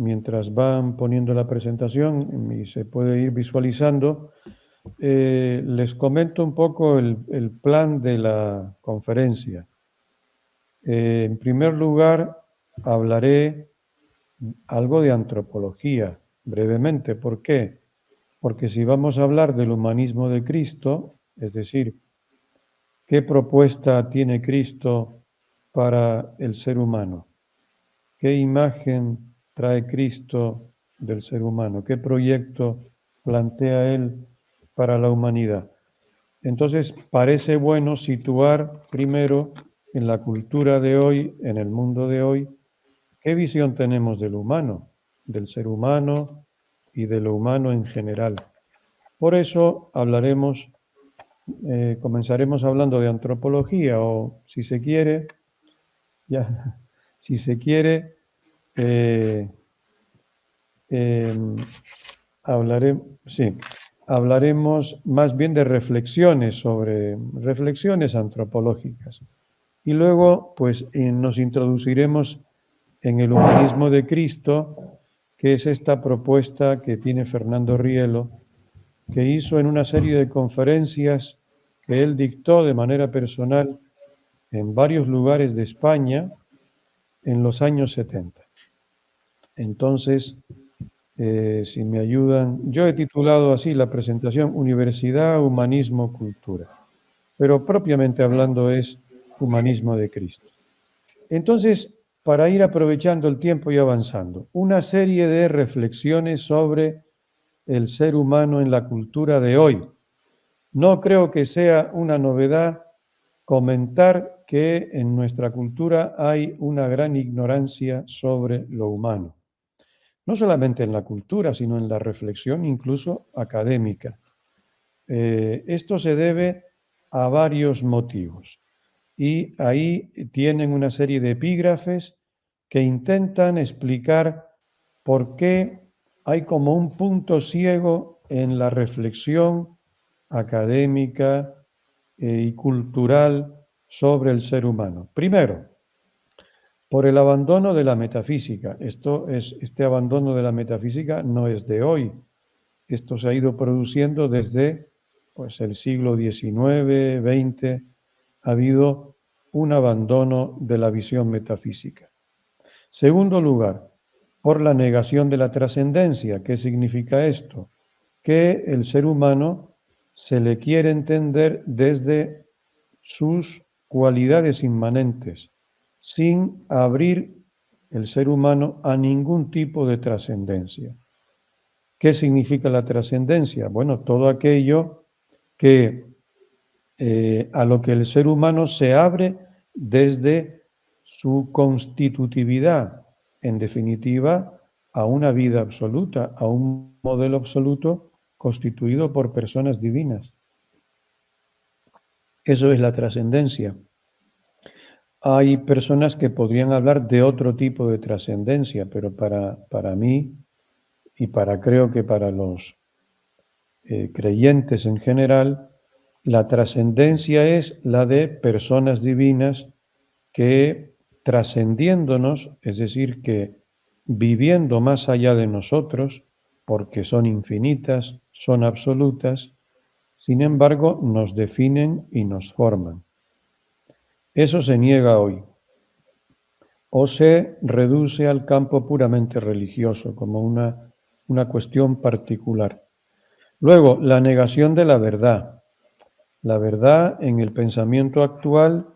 mientras van poniendo la presentación y se puede ir visualizando, les comento un poco el plan de la conferencia. En primer lugar, hablaré algo de antropología, brevemente. ¿Por qué? Porque si vamos a hablar del humanismo de Cristo, es decir, ¿qué propuesta tiene Cristo para el ser humano? ¿Qué imagen trae Cristo del ser humano? ¿Qué proyecto plantea Él para la humanidad? Entonces, parece bueno situar primero en la cultura de hoy, en el mundo de hoy, qué visión tenemos del humano, del ser humano y de lo humano en general. Por eso comenzaremos hablando de antropología o, si se quiere, eh, hablaremos más bien de reflexiones antropológicas. Y luego, pues, nos introduciremos en el humanismo de Cristo, que es esta propuesta que tiene Fernando Rielo, que hizo en una serie de conferencias que él dictó de manera personal en varios lugares de España en los años 70. Entonces, si me ayudan, yo he titulado así la presentación Universidad, Humanismo, Cultura, pero propiamente hablando es Humanismo de Cristo. Entonces, para ir aprovechando el tiempo y avanzando, una serie de reflexiones sobre el ser humano en la cultura de hoy. No creo que sea una novedad comentar que en nuestra cultura hay una gran ignorancia sobre lo humano. No solamente en la cultura, sino en la reflexión incluso académica. Esto se debe a varios motivos. Y ahí tienen una serie de epígrafes que intentan explicar por qué hay como un punto ciego en la reflexión académica y cultural sobre el ser humano. Primero, por el abandono de la metafísica. Este abandono de la metafísica no es de hoy. Esto se ha ido produciendo desde el siglo XIX, XX. Ha habido un abandono de la visión metafísica. Segundo lugar, por la negación de la trascendencia. ¿Qué significa esto? Que el ser humano se le quiere entender desde sus cualidades inmanentes, sin abrir el ser humano a ningún tipo de trascendencia. ¿Qué significa la trascendencia? Bueno, todo aquello que a lo que el ser humano se abre desde su constitutividad, en definitiva, a una vida absoluta, a un modelo absoluto constituido por personas divinas. Eso es la trascendencia. Hay personas que podrían hablar de otro tipo de trascendencia, pero para mí y creo que para los creyentes en general, la trascendencia es la de personas divinas que, trascendiéndonos, es decir, que viviendo más allá de nosotros, porque son infinitas, son absolutas, sin embargo, nos definen y nos forman. Eso se niega hoy, o se reduce al campo puramente religioso, como una cuestión particular. Luego, la negación de la verdad. La verdad en el pensamiento actual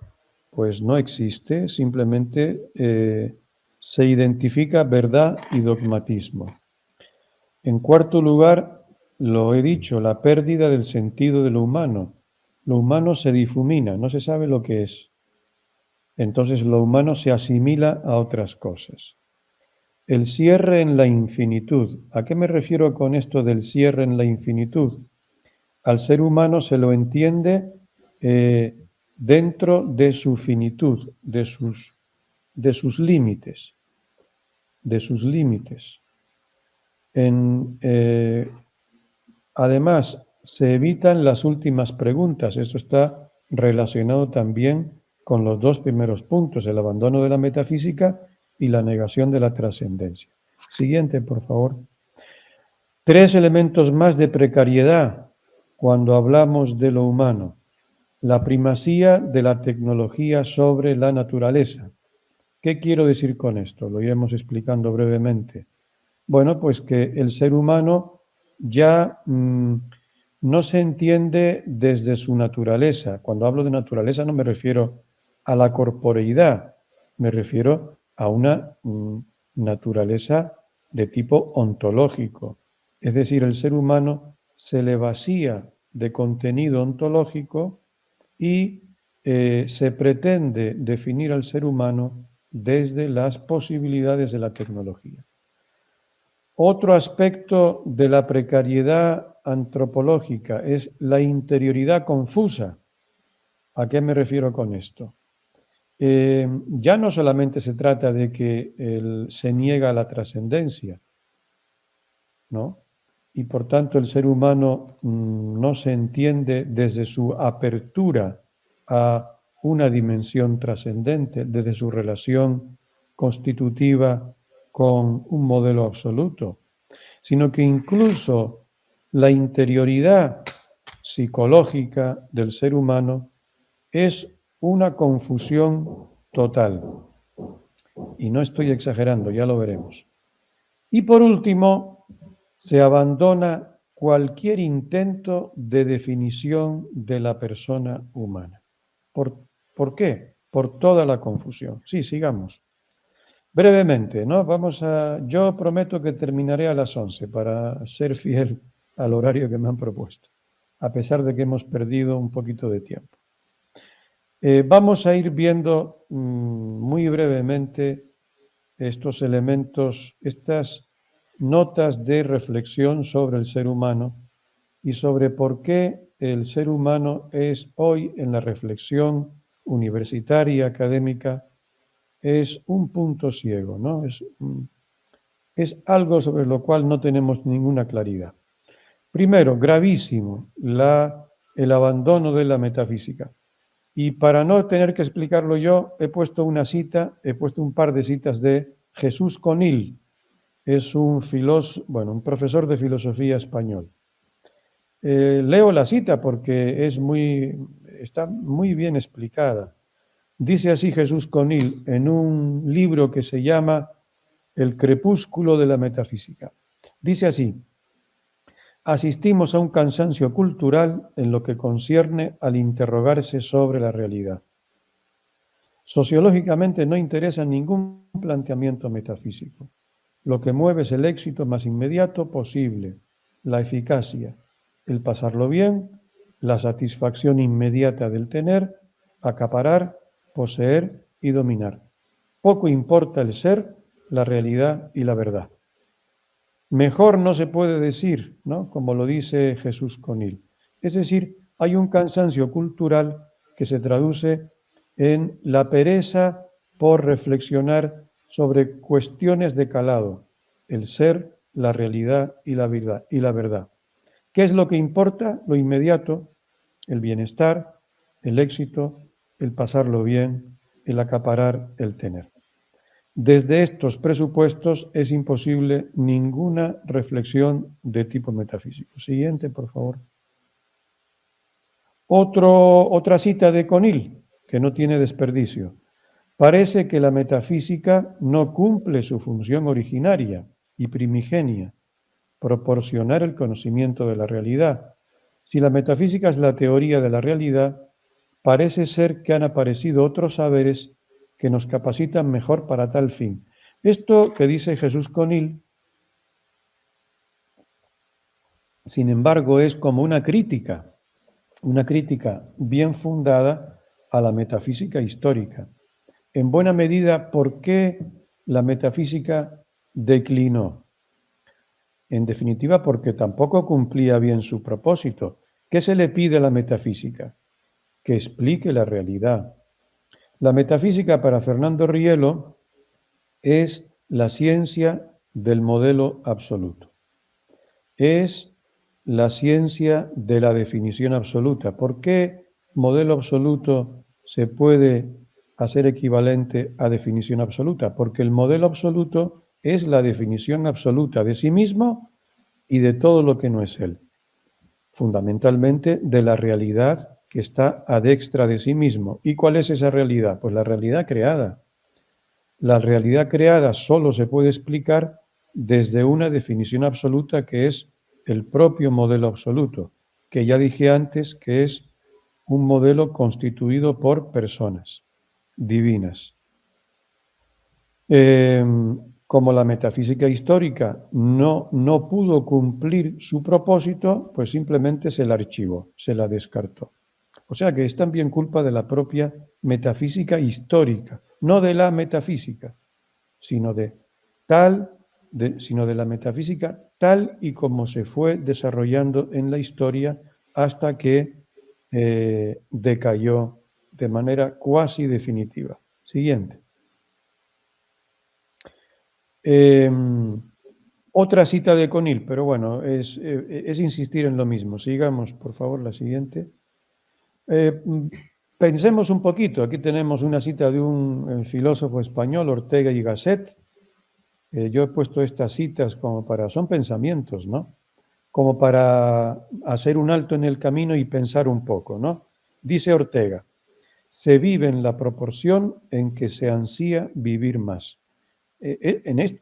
pues no existe, simplemente se identifica verdad y dogmatismo. En cuarto lugar, lo he dicho, la pérdida del sentido de lo humano. Lo humano se difumina, no se sabe lo que es. Entonces lo humano se asimila a otras cosas. El cierre en la infinitud. ¿A qué me refiero con esto del cierre en la infinitud? Al ser humano se lo entiende dentro de su finitud, de sus límites. Además, se evitan las últimas preguntas. Esto está relacionado también con los dos primeros puntos, el abandono de la metafísica y la negación de la trascendencia. Siguiente, por favor. 3 elementos más de precariedad cuando hablamos de lo humano. La primacía de la tecnología sobre la naturaleza. ¿Qué quiero decir con esto? Lo iremos explicando brevemente. Bueno, pues que el ser humano ya no se entiende desde su naturaleza. Cuando hablo de naturaleza no me refiero a la corporeidad, me refiero a una naturaleza de tipo ontológico. Es decir, el ser humano se le vacía de contenido ontológico y se pretende definir al ser humano desde las posibilidades de la tecnología. Otro aspecto de la precariedad antropológica es la interioridad confusa. ¿A qué me refiero con esto? Ya no solamente se trata de que se niega la trascendencia, ¿no? Y por tanto el ser humano no se entiende desde su apertura a una dimensión trascendente, desde su relación constitutiva con un modelo absoluto, sino que incluso la interioridad psicológica del ser humano es una confusión total. Y no estoy exagerando, ya lo veremos. Y por último, se abandona cualquier intento de definición de la persona humana. ¿Por qué? Por toda la confusión. Sí, sigamos. Brevemente, ¿no? Yo prometo que terminaré a las 11 para ser fiel al horario que me han propuesto, a pesar de que hemos perdido un poquito de tiempo. Vamos a ir viendo muy brevemente estos elementos, estas notas de reflexión sobre el ser humano y sobre por qué el ser humano es hoy en la reflexión universitaria, académica, es un punto ciego, ¿no? Es algo sobre lo cual no tenemos ninguna claridad. Primero, gravísimo, el abandono de la metafísica. Y para no tener que explicarlo yo, he puesto un par de citas de Jesús Conil. Es un profesor de filosofía español. Leo la cita porque está muy bien explicada. Dice así Jesús Conil en un libro que se llama El crepúsculo de la metafísica. Dice así: asistimos a un cansancio cultural en lo que concierne al interrogarse sobre la realidad. Sociológicamente no interesa ningún planteamiento metafísico. Lo que mueve es el éxito más inmediato posible, la eficacia, el pasarlo bien, la satisfacción inmediata del tener, acaparar, poseer y dominar. Poco importa el ser, la realidad y la verdad. Mejor no se puede decir, ¿no? Como lo dice Jesús Conil. Es decir, hay un cansancio cultural que se traduce en la pereza por reflexionar sobre cuestiones de calado, el ser, la realidad y la verdad. ¿Qué es lo que importa? Lo inmediato, el bienestar, el éxito, el pasarlo bien, el acaparar, el tener. Desde estos presupuestos es imposible ninguna reflexión de tipo metafísico. Siguiente, por favor. Otra cita de Conil, que no tiene desperdicio. Parece que la metafísica no cumple su función originaria y primigenia, proporcionar el conocimiento de la realidad. Si la metafísica es la teoría de la realidad, parece ser que han aparecido otros saberes que nos capacitan mejor para tal fin. Esto que dice Jesús Conil, sin embargo, es como una crítica bien fundada a la metafísica histórica. En buena medida, ¿por qué la metafísica declinó? En definitiva, porque tampoco cumplía bien su propósito. ¿Qué se le pide a la metafísica? Que explique la realidad. La metafísica para Fernando Rielo es la ciencia del modelo absoluto. Es la ciencia de la definición absoluta. ¿Por qué modelo absoluto se puede hacer equivalente a definición absoluta? Porque el modelo absoluto es la definición absoluta de sí mismo y de todo lo que no es él. Fundamentalmente de la realidad que está adextra de sí mismo. ¿Y cuál es esa realidad? Pues la realidad creada. La realidad creada solo se puede explicar desde una definición absoluta que es el propio modelo absoluto, que ya dije antes que es un modelo constituido por personas divinas. Como la metafísica histórica no pudo cumplir su propósito, pues simplemente se la archivó, se la descartó. O sea que es también culpa de la propia metafísica histórica, no de la metafísica, sino de la metafísica tal y como se fue desarrollando en la historia hasta que decayó de manera cuasi definitiva. Siguiente. Otra cita de Conil, pero bueno, es insistir en lo mismo. Sigamos, por favor, la siguiente. Pensemos un poquito. Aquí tenemos una cita de un filósofo español, Ortega y Gasset. Yo he puesto estas citas como son pensamientos, ¿no? Como para hacer un alto en el camino y pensar un poco, ¿no? Dice Ortega, se vive en la proporción en que se ansía vivir más.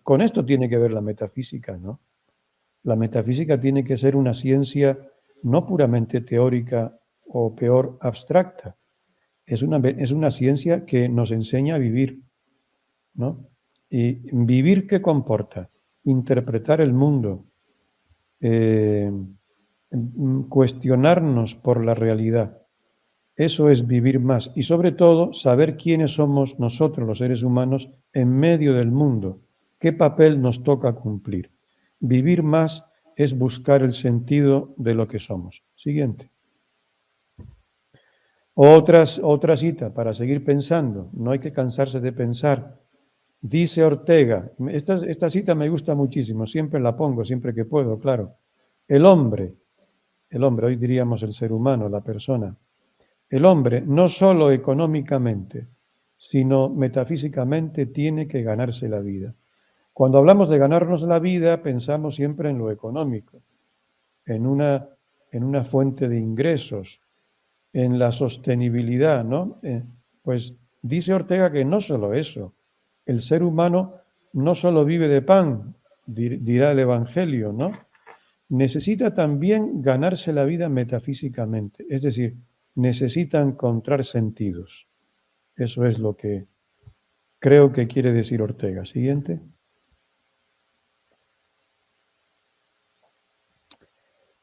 Con esto tiene que ver la metafísica, ¿no? La metafísica tiene que ser una ciencia no puramente teórica o peor abstracta. Es una ciencia que nos enseña a vivir, ¿no? ¿Y vivir qué comporta? Interpretar el mundo, cuestionarnos por la realidad. Eso es vivir más y sobre todo saber quiénes somos nosotros los seres humanos en medio del mundo, qué papel nos toca cumplir. Vivir más es buscar el sentido de lo que somos. Siguiente. Otra cita para seguir pensando, no hay que cansarse de pensar. Dice Ortega, esta cita me gusta muchísimo, siempre la pongo, siempre que puedo, claro. El hombre, hoy diríamos el ser humano, la persona, el hombre, no solo económicamente, sino metafísicamente, tiene que ganarse la vida. Cuando hablamos de ganarnos la vida, pensamos siempre en lo económico, en una fuente de ingresos, en la sostenibilidad, ¿no? Pues dice Ortega que no solo eso, el ser humano no solo vive de pan, dirá el Evangelio, ¿no? Necesita también ganarse la vida metafísicamente, es decir, necesita encontrar sentidos. Eso es lo que creo que quiere decir Ortega. Siguiente.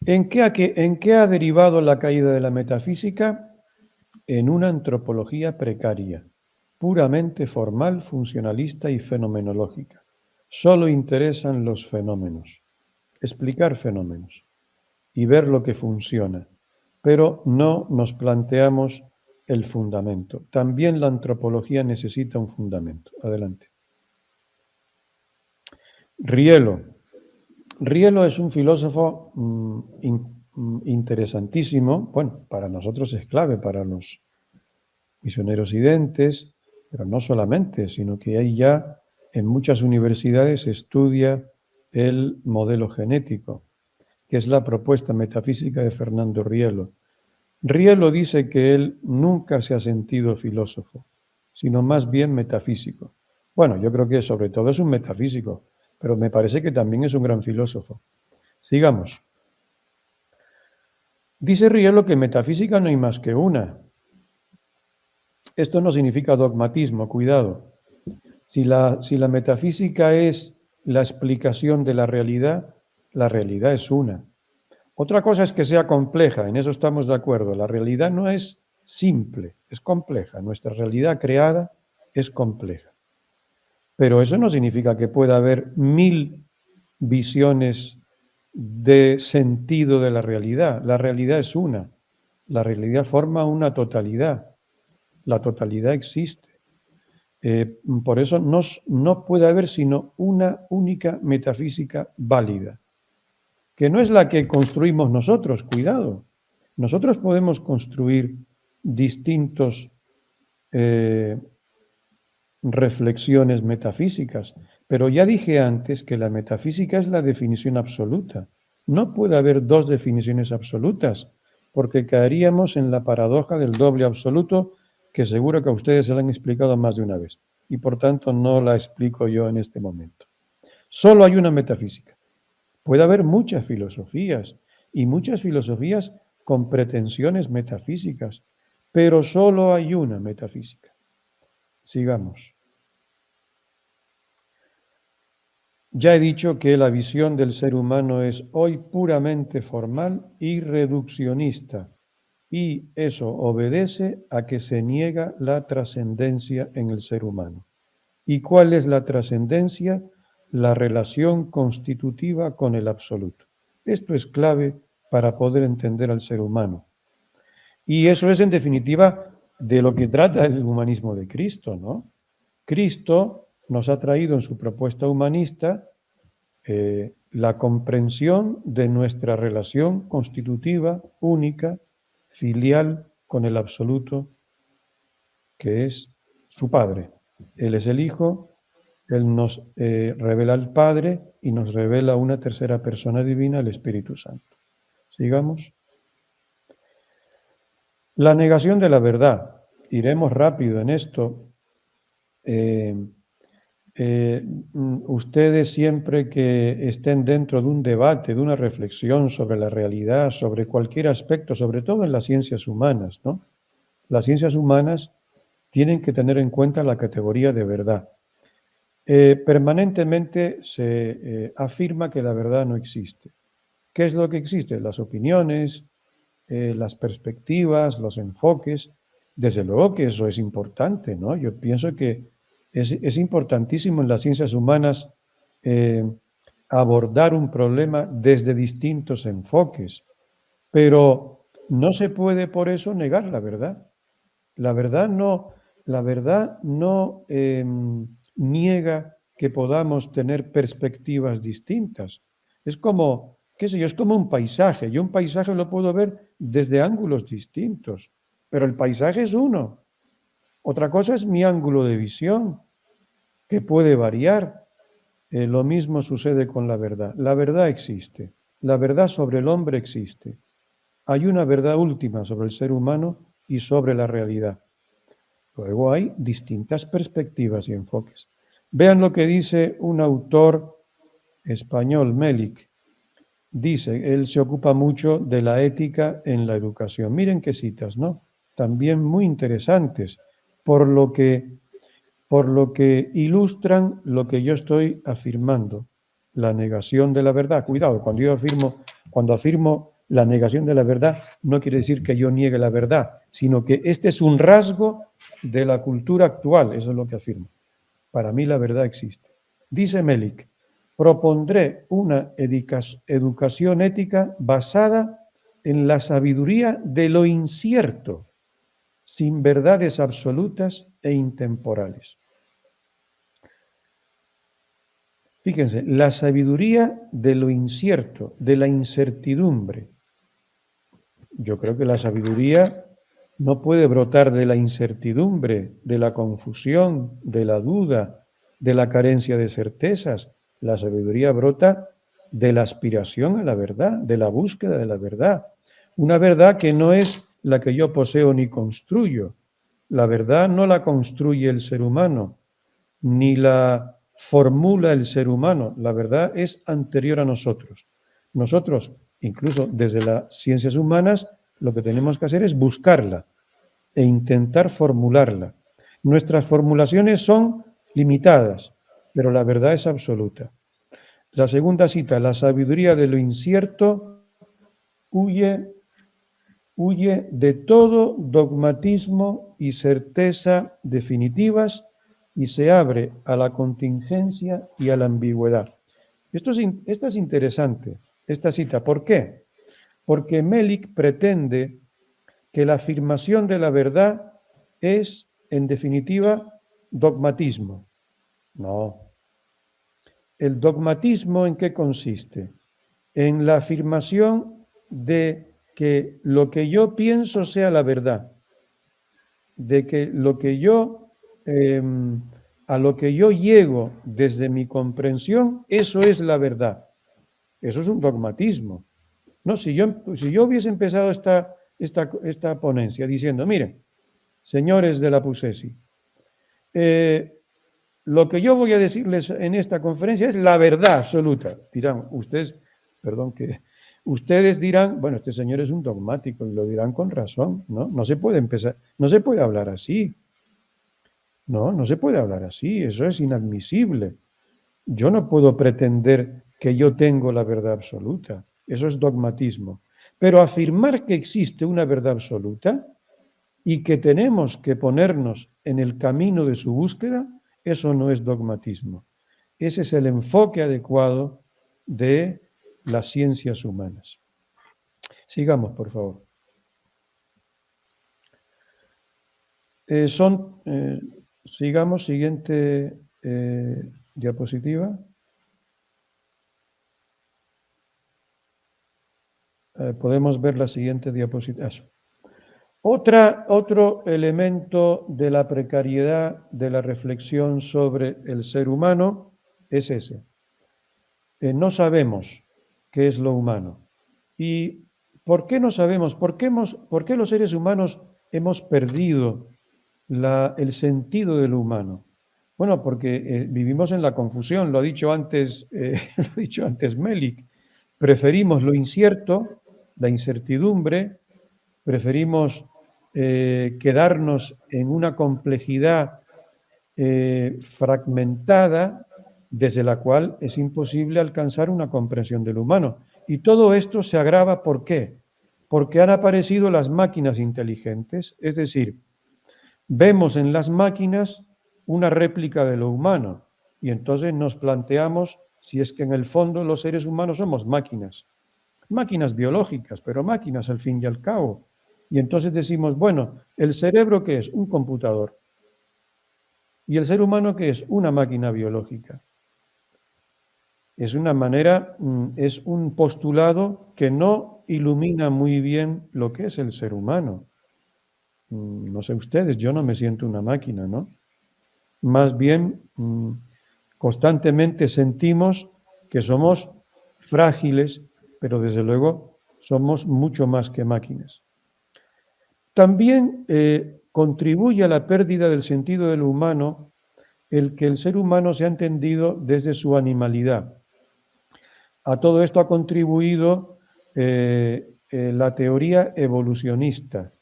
¿En qué ha derivado la caída de la metafísica? En una antropología precaria, puramente formal, funcionalista y fenomenológica. Solo interesan los fenómenos, explicar fenómenos y ver lo que funciona, pero no nos planteamos el fundamento. También la antropología necesita un fundamento. Adelante. Rielo. Rielo es un filósofo interesantísimo. Bueno, para nosotros es clave, para los misioneros identes, pero no solamente, sino que ahí ya en muchas universidades se estudia el modelo genético, que es la propuesta metafísica de Fernando Rielo. Rielo dice que él nunca se ha sentido filósofo, sino más bien metafísico. Bueno, yo creo que sobre todo es un metafísico, pero me parece que también es un gran filósofo. Sigamos. Dice Rielo que metafísica no hay más que una. Esto no significa dogmatismo, cuidado. Si la metafísica es la explicación de la realidad es una. Otra cosa es que sea compleja, en eso estamos de acuerdo. La realidad no es simple, es compleja. Nuestra realidad creada es compleja. Pero eso no significa que pueda haber 1000 visiones de sentido de la realidad. La realidad es una. La realidad forma una totalidad. La totalidad existe. Por eso no puede haber sino una única metafísica válida, que no es la que construimos nosotros, cuidado. Nosotros podemos construir distintos reflexiones metafísicas, Pero ya dije antes que la metafísica es la definición absoluta. No puede haber dos definiciones absolutas, porque caeríamos en la paradoja del doble absoluto, que seguro que a ustedes se la han explicado más de una vez, y por tanto no la explico yo en este momento. Solo hay una metafísica. Puede haber muchas filosofías, y muchas filosofías con pretensiones metafísicas, pero solo hay una metafísica. Sigamos. Ya he dicho que la visión del ser humano es hoy puramente formal y reduccionista, y eso obedece a que se niega la trascendencia en el ser humano. ¿Y cuál es la trascendencia? La relación constitutiva con el absoluto. Esto es clave para poder entender al ser humano. Y eso es, en definitiva, de lo que trata el humanismo de Cristo, ¿no? Cristo nos ha traído en su propuesta humanista la comprensión de nuestra relación constitutiva, única, filial con el absoluto, que es su Padre. Él es el Hijo, Él nos revela al Padre y nos revela una tercera persona divina, el Espíritu Santo. Sigamos. La negación de la verdad. Iremos rápido en esto. Ustedes siempre que estén dentro de un debate, de una reflexión sobre la realidad, sobre cualquier aspecto, sobre todo en las ciencias humanas, ¿no? Las ciencias humanas tienen que tener en cuenta la categoría de verdad. Permanentemente se afirma que la verdad no existe. ¿Qué es lo que existe? Las opiniones, las perspectivas, los enfoques. Desde luego que eso es importante, ¿no? Yo pienso que es importantísimo en las ciencias humanas abordar un problema desde distintos enfoques, pero no se puede por eso negar la verdad. La verdad no niega que podamos tener perspectivas distintas. Es como, qué sé yo, es como un paisaje. Yo un paisaje lo puedo ver desde ángulos distintos, pero el paisaje es uno. Otra cosa es mi ángulo de visión, que puede variar. Lo mismo sucede con la verdad. La verdad existe. La verdad sobre el hombre existe. Hay una verdad última sobre el ser humano y sobre la realidad. Luego hay distintas perspectivas y enfoques. Vean lo que dice un autor español, Melik. Dice, él se ocupa mucho de la ética en la educación. Miren qué citas, ¿no? También muy interesantes, por lo que ilustran lo que yo estoy afirmando, la negación de la verdad. Cuidado, cuando afirmo la negación de la verdad, no quiere decir que yo niegue la verdad, sino que este es un rasgo de la cultura actual, eso es lo que afirmo. Para mí la verdad existe. Dice Melik, propondré una educación ética basada en la sabiduría de lo incierto, sin verdades absolutas e intemporales. Fíjense, la sabiduría de lo incierto, de la incertidumbre. Yo creo que la sabiduría no puede brotar de la incertidumbre, de la confusión, de la duda, de la carencia de certezas. La sabiduría brota de la aspiración a la verdad, de la búsqueda de la verdad. Una verdad que no es la que yo poseo ni construyo. La verdad no la construye el ser humano, ni la formula el ser humano. La verdad es anterior a nosotros. Nosotros, incluso desde las ciencias humanas, lo que tenemos que hacer es buscarla e intentar formularla. Nuestras formulaciones son limitadas, pero la verdad es absoluta. La segunda cita, la sabiduría de lo incierto huye de todo dogmatismo y certeza definitivas y se abre a la contingencia y a la ambigüedad. Esta es interesante, esta cita. ¿Por qué? Porque Melik pretende que la afirmación de la verdad es, en definitiva, dogmatismo. No. ¿El dogmatismo en qué consiste? En la afirmación de que lo que yo pienso sea la verdad, de que lo que yo a lo que yo llego desde mi comprensión, eso es la verdad. Eso es un dogmatismo. No, si yo hubiese empezado esta ponencia diciendo, miren, señores de la PUSESI, lo que yo voy a decirles en esta conferencia es la verdad absoluta. Dirán, ustedes dirán, bueno, este señor es un dogmático y lo dirán con razón, ¿no? No se puede hablar así. No se puede hablar así, eso es inadmisible. Yo no puedo pretender que yo tengo la verdad absoluta, eso es dogmatismo. Pero afirmar que existe una verdad absoluta y que tenemos que ponernos en el camino de su búsqueda, eso no es dogmatismo. Ese es el enfoque adecuado de las ciencias humanas. Sigamos, por favor. Sigamos, siguiente diapositiva. Podemos ver la siguiente diapositiva. Otro elemento de la precariedad de la reflexión sobre el ser humano es ese. No sabemos qué es lo humano. ¿Y por qué no sabemos? ¿Por qué los seres humanos hemos perdido el sentido de lo humano? Bueno, porque vivimos en la confusión, lo ha dicho antes Melik. Preferimos lo incierto, la incertidumbre, preferimos quedarnos en una complejidad fragmentada desde la cual es imposible alcanzar una comprensión del humano. Y todo esto se agrava, ¿por qué? Porque han aparecido las máquinas inteligentes, es decir, vemos en las máquinas una réplica de lo humano y entonces nos planteamos si es que en el fondo los seres humanos somos máquinas biológicas, pero máquinas al fin y al cabo. Y entonces decimos, bueno, ¿el cerebro qué es? Un computador. ¿Y el ser humano qué es? Una máquina biológica. Es un postulado que no ilumina muy bien lo que es el ser humano. No sé ustedes, yo no me siento una máquina, ¿no? Más bien, constantemente sentimos que somos frágiles, pero desde luego somos mucho más que máquinas. También contribuye a la pérdida del sentido de lo humano el que el ser humano se ha entendido desde su animalidad. A todo esto ha contribuido la teoría evolucionista.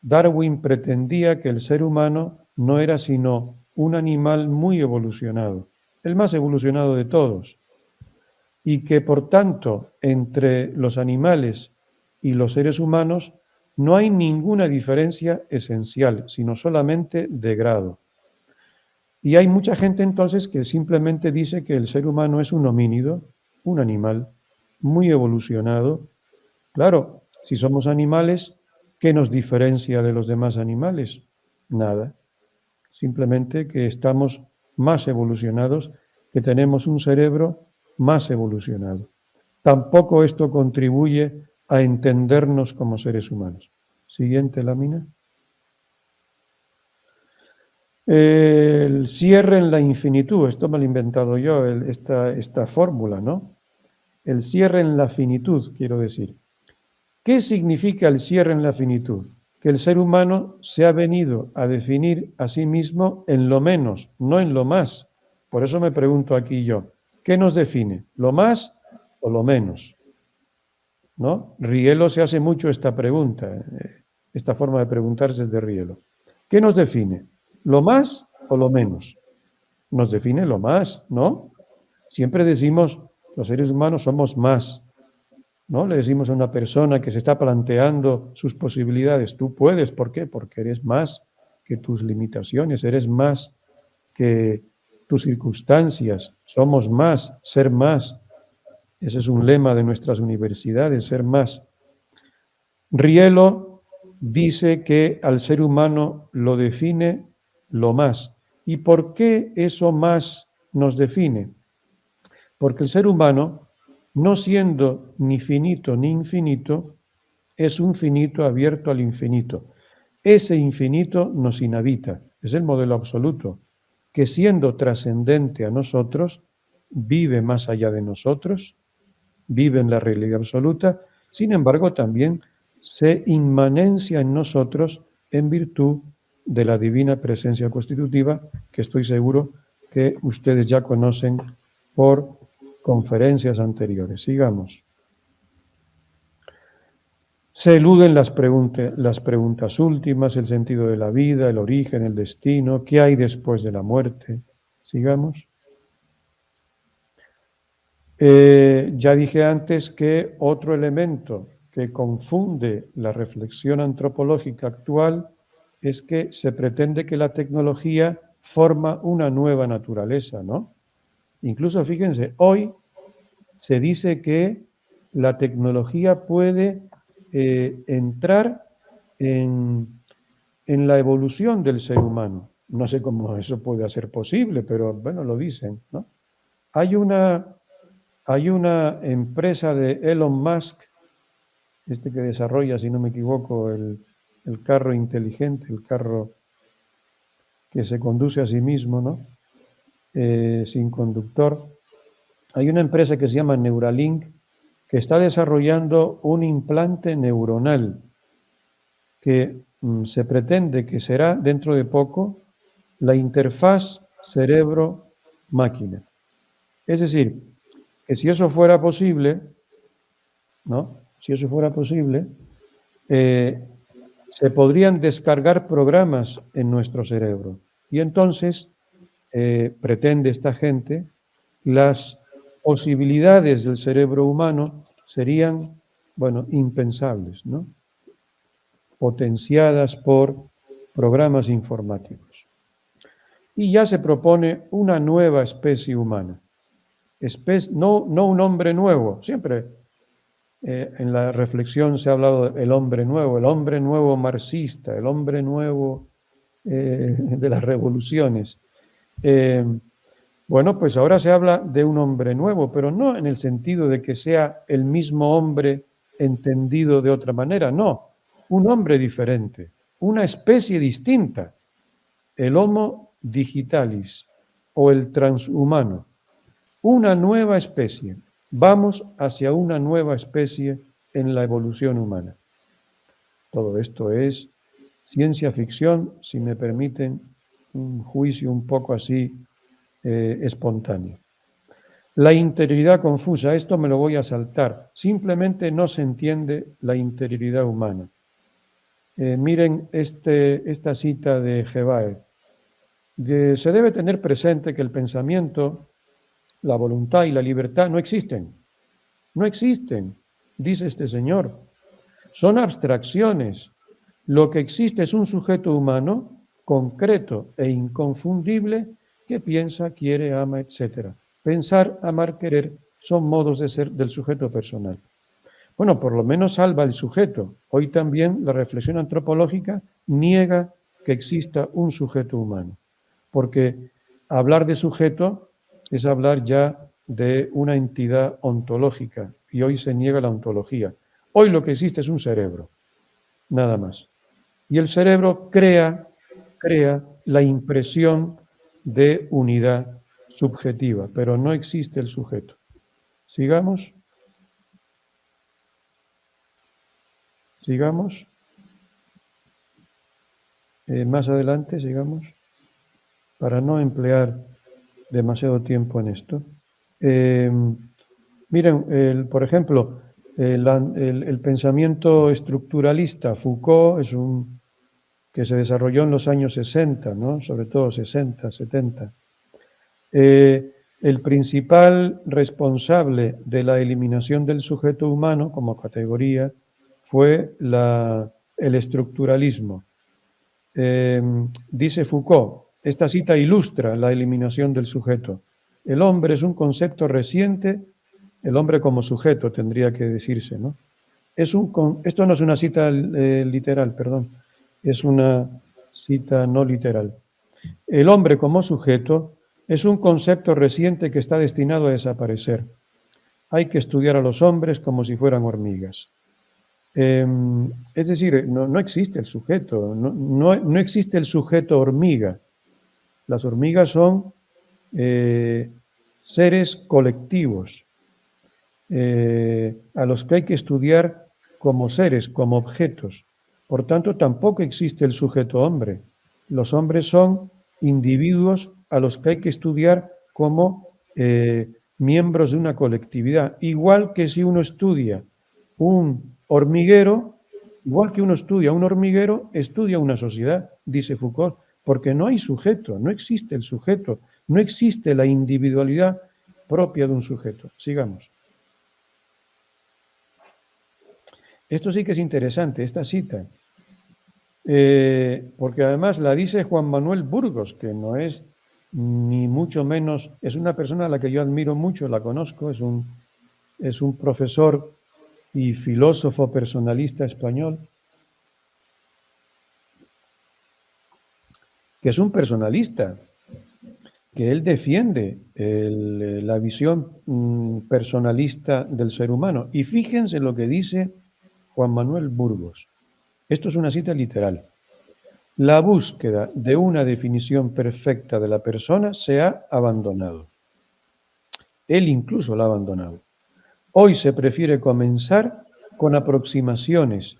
Darwin pretendía que el ser humano no era sino un animal muy evolucionado, el más evolucionado de todos, y que por tanto entre los animales y los seres humanos no hay ninguna diferencia esencial, sino solamente de grado. Y hay mucha gente entonces que simplemente dice que el ser humano es un homínido, un animal muy evolucionado. Claro, si somos animales, ¿qué nos diferencia de los demás animales? Nada. Simplemente que estamos más evolucionados, que tenemos un cerebro más evolucionado. Tampoco esto contribuye a entendernos como seres humanos. Siguiente lámina. El cierre en la infinitud, esto me lo he inventado yo, esta fórmula, ¿no? El cierre en la finitud, quiero decir. ¿Qué significa el cierre en la finitud? Que el ser humano se ha venido a definir a sí mismo en lo menos, no en lo más. Por eso me pregunto aquí yo, ¿qué nos define? ¿Lo más o lo menos? ¿No? Rielo se hace mucho esta pregunta, esta forma de preguntarse es de Rielo. ¿Qué nos define? ¿Lo más o lo menos? Nos define lo más, ¿no? Siempre decimos, los seres humanos somos más, ¿no? Le decimos a una persona que se está planteando sus posibilidades, tú puedes, ¿por qué? Porque eres más que tus limitaciones, eres más que tus circunstancias, somos más, ser más. Ese es un lema de nuestras universidades, ser más. Rielo dice que al ser humano lo define lo más. ¿Y por qué eso más nos define? Porque el ser humano, no siendo ni finito ni infinito, es un finito abierto al infinito. ese infinito nos inhabita, es el modelo absoluto, que siendo trascendente a nosotros, vive más allá de nosotros, vive en la realidad absoluta, sin embargo también se inmanencia en nosotros en virtud de la divina presencia constitutiva, que estoy seguro que ustedes ya conocen por conferencias anteriores. Sigamos. Se eluden las preguntas últimas, el sentido de la vida, el origen, el destino, qué hay después de la muerte. Sigamos. Ya dije antes que otro elemento que confunde la reflexión antropológica actual es que se pretende que la tecnología forma una nueva naturaleza, ¿no? Incluso, fíjense, hoy se dice que la tecnología puede entrar en la evolución del ser humano. No sé cómo eso puede ser posible, pero bueno, lo dicen, ¿no? Hay una empresa de Elon Musk, que desarrolla, si no me equivoco, el carro inteligente, el carro que se conduce a sí mismo, ¿no? Sin conductor. Hay una empresa que se llama Neuralink que está desarrollando un implante neuronal que se pretende que será dentro de poco la interfaz cerebro-máquina. Es decir, que si eso fuera posible, ¿no? Si eso fuera posible, se podrían descargar programas en nuestro cerebro. Y entonces, pretende esta gente, las posibilidades del cerebro humano serían, bueno, impensables, ¿no? Potenciadas por programas informáticos. Y ya se propone una nueva especie humana. No un hombre nuevo, siempre en la reflexión se ha hablado del hombre nuevo marxista, el hombre nuevo de las revoluciones. Bueno, pues ahora se habla de un hombre nuevo, pero no en el sentido de que sea el mismo hombre entendido de otra manera, no, un hombre diferente, una especie distinta, el Homo digitalis o el transhumano, una nueva especie. Vamos hacia una nueva especie en la evolución humana. Todo esto es ciencia ficción, si me permiten un juicio un poco así espontáneo. La interioridad confusa, esto me lo voy a saltar. Simplemente no se entiende la interioridad humana. Miren esta cita de Gevaert. Se debe tener presente que el pensamiento, la voluntad y la libertad no existen. No existen, dice este señor. Son abstracciones. Lo que existe es un sujeto humano concreto e inconfundible que piensa, quiere, ama, etc. Pensar, amar, querer son modos de ser del sujeto personal. Bueno, por lo menos salva el sujeto. Hoy también la reflexión antropológica niega que exista un sujeto humano, porque hablar de sujeto es hablar ya de una entidad ontológica, y hoy se niega la ontología. Hoy lo que existe es un cerebro, nada más. Y el cerebro crea la impresión de unidad subjetiva, pero no existe el sujeto. Sigamos. Sigamos. Más adelante, sigamos, para no emplear demasiado tiempo en esto. Miren, por ejemplo, el pensamiento estructuralista, Foucault, que se desarrolló en los años 60, ¿no? Sobre todo 60, 70. El principal responsable de la eliminación del sujeto humano como categoría fue el estructuralismo. Dice Foucault, esta cita ilustra la eliminación del sujeto. El hombre es un concepto reciente, el hombre como sujeto tendría que decirse, ¿no? Esto no es una cita literal, perdón, es una cita no literal. El hombre como sujeto es un concepto reciente que está destinado a desaparecer. Hay que estudiar a los hombres como si fueran hormigas. Es decir, no existe el sujeto, no existe el sujeto hormiga. Las hormigas son seres colectivos a los que hay que estudiar como seres, como objetos. Por tanto, tampoco existe el sujeto hombre. Los hombres son individuos a los que hay que estudiar como miembros de una colectividad. Igual que si uno estudia un hormiguero, igual que uno estudia un hormiguero, estudia una sociedad, dice Foucault, porque no hay sujeto, no existe el sujeto, no existe la individualidad propia de un sujeto. Sigamos. Esto sí que es interesante, esta cita, porque además la dice Juan Manuel Burgos, que no es ni mucho menos, es una persona a la que yo admiro mucho, la conozco, es un profesor y filósofo personalista español, que es un personalista, que él defiende la visión personalista del ser humano. Y fíjense lo que dice Juan Manuel Burgos. Esto es una cita literal. La búsqueda de una definición perfecta de la persona se ha abandonado. Él incluso la ha abandonado. Hoy se prefiere comenzar con aproximaciones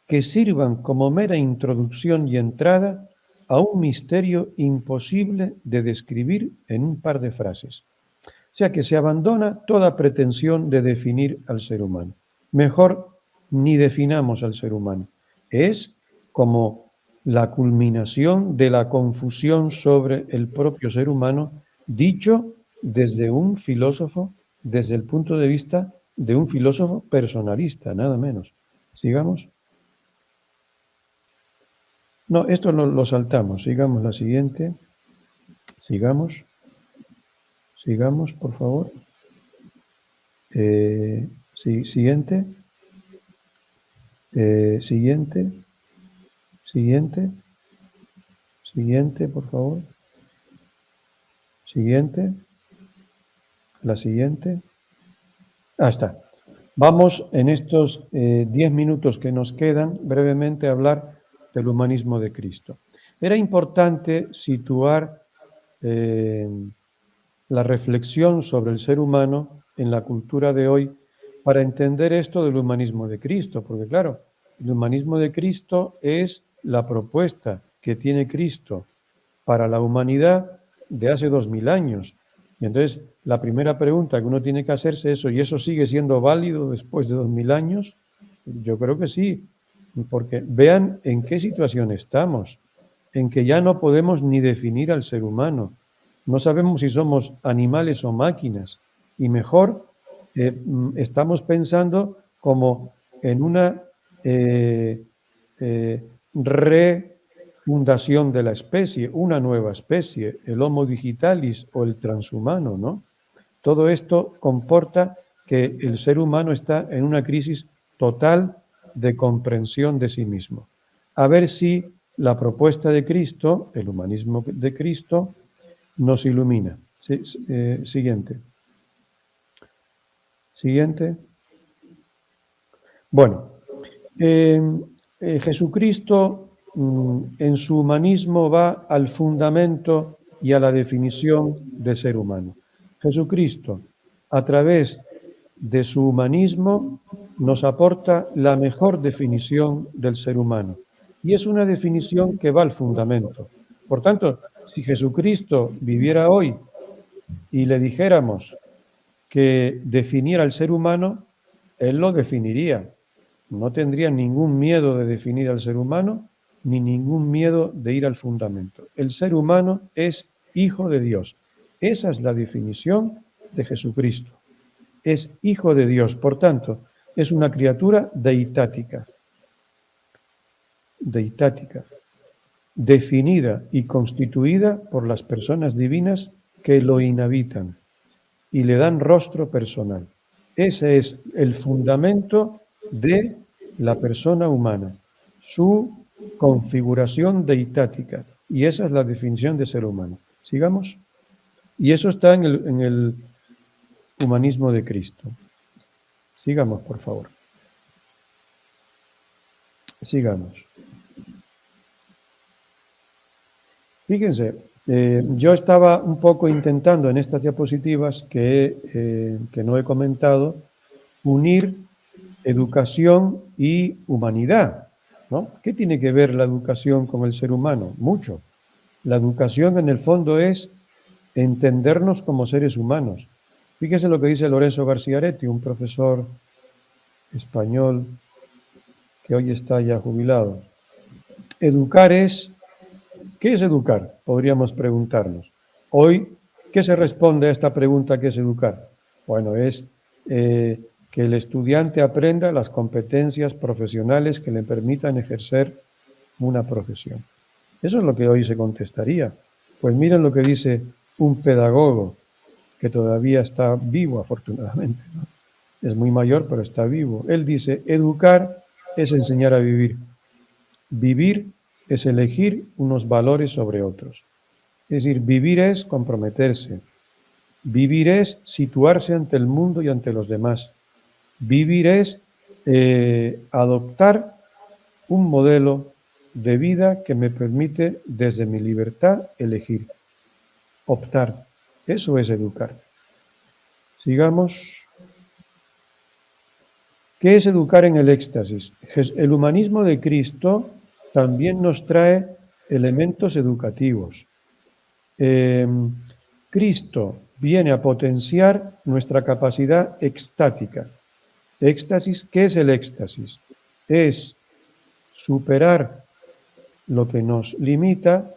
que sirvan como mera introducción y entrada a un misterio imposible de describir en un par de frases. O sea que se abandona toda pretensión de definir al ser humano. Mejor ni definamos al ser humano. Es como la culminación de la confusión sobre el propio ser humano, dicho desde un filósofo, desde el punto de vista de un filósofo personalista, nada menos. Sigamos. No, esto lo saltamos. Sigamos la siguiente. Sigamos. Sigamos, por favor. Siguiente. Siguiente. Siguiente. Siguiente, por favor. Siguiente. La siguiente. Ah, está. Vamos en estos 10 minutos que nos quedan brevemente a hablar del humanismo de Cristo. Era importante situar la reflexión sobre el ser humano en la cultura de hoy para entender esto del humanismo de Cristo, porque claro, el humanismo de Cristo es la propuesta que tiene Cristo para la humanidad de hace 2000 años. Y entonces la primera pregunta que uno tiene que hacerse es, ¿y eso sigue siendo válido después de 2000 años? Yo creo que sí, porque vean en qué situación estamos, en que ya no podemos ni definir al ser humano. No sabemos si somos animales o máquinas. Y mejor, estamos pensando como en una refundación de la especie, una nueva especie, el Homo digitalis o el transhumano, ¿no? Todo esto comporta que el ser humano está en una crisis total de comprensión de sí mismo. A ver si la propuesta de Cristo, el humanismo de Cristo, nos ilumina. Sí, siguiente. Siguiente. Bueno, Jesucristo en su humanismo va al fundamento y a la definición de ser humano. Jesucristo, a través de su humanismo, nos aporta la mejor definición del ser humano. Y es una definición que va al fundamento. Por tanto, si Jesucristo viviera hoy y le dijéramos que definiera al ser humano, él lo definiría. No tendría ningún miedo de definir al ser humano, ni ningún miedo de ir al fundamento. El ser humano es hijo de Dios. Esa es la definición de Jesucristo. Es hijo de Dios, por tanto, es una criatura deitática. Deitática. Definida y constituida por las personas divinas que lo inhabitan y le dan rostro personal. Ese es el fundamento de la persona humana, su configuración deitática. Y esa es la definición de ser humano. ¿Sigamos? Y eso está en el humanismo de Cristo. Sigamos, por favor. Sigamos. Fíjense, yo estaba un poco intentando en estas diapositivas que no he comentado, unir educación y humanidad, ¿no? ¿Qué tiene que ver la educación con el ser humano? Mucho. La educación en el fondo es entendernos como seres humanos. Fíjese lo que dice Lorenzo García Aretti, un profesor español que hoy está ya jubilado. Educar es, ¿qué es educar? Podríamos preguntarnos. Hoy, ¿qué se responde a esta pregunta, ¿qué es educar? Bueno, es que el estudiante aprenda las competencias profesionales que le permitan ejercer una profesión. Eso es lo que hoy se contestaría. Pues miren lo que dice un pedagogo que todavía está vivo, afortunadamente, ¿no? Es muy mayor, pero está vivo. Él dice, educar es enseñar a vivir. Vivir es elegir unos valores sobre otros. Es decir, vivir es comprometerse. Vivir es situarse ante el mundo y ante los demás. Vivir es adoptar un modelo de vida que me permite, desde mi libertad, elegir, optar. Eso es educar. Sigamos. ¿Qué es educar en el éxtasis? El humanismo de Cristo también nos trae elementos educativos. Cristo viene a potenciar nuestra capacidad extática. Éxtasis, ¿qué es el éxtasis? Es superar lo que nos limita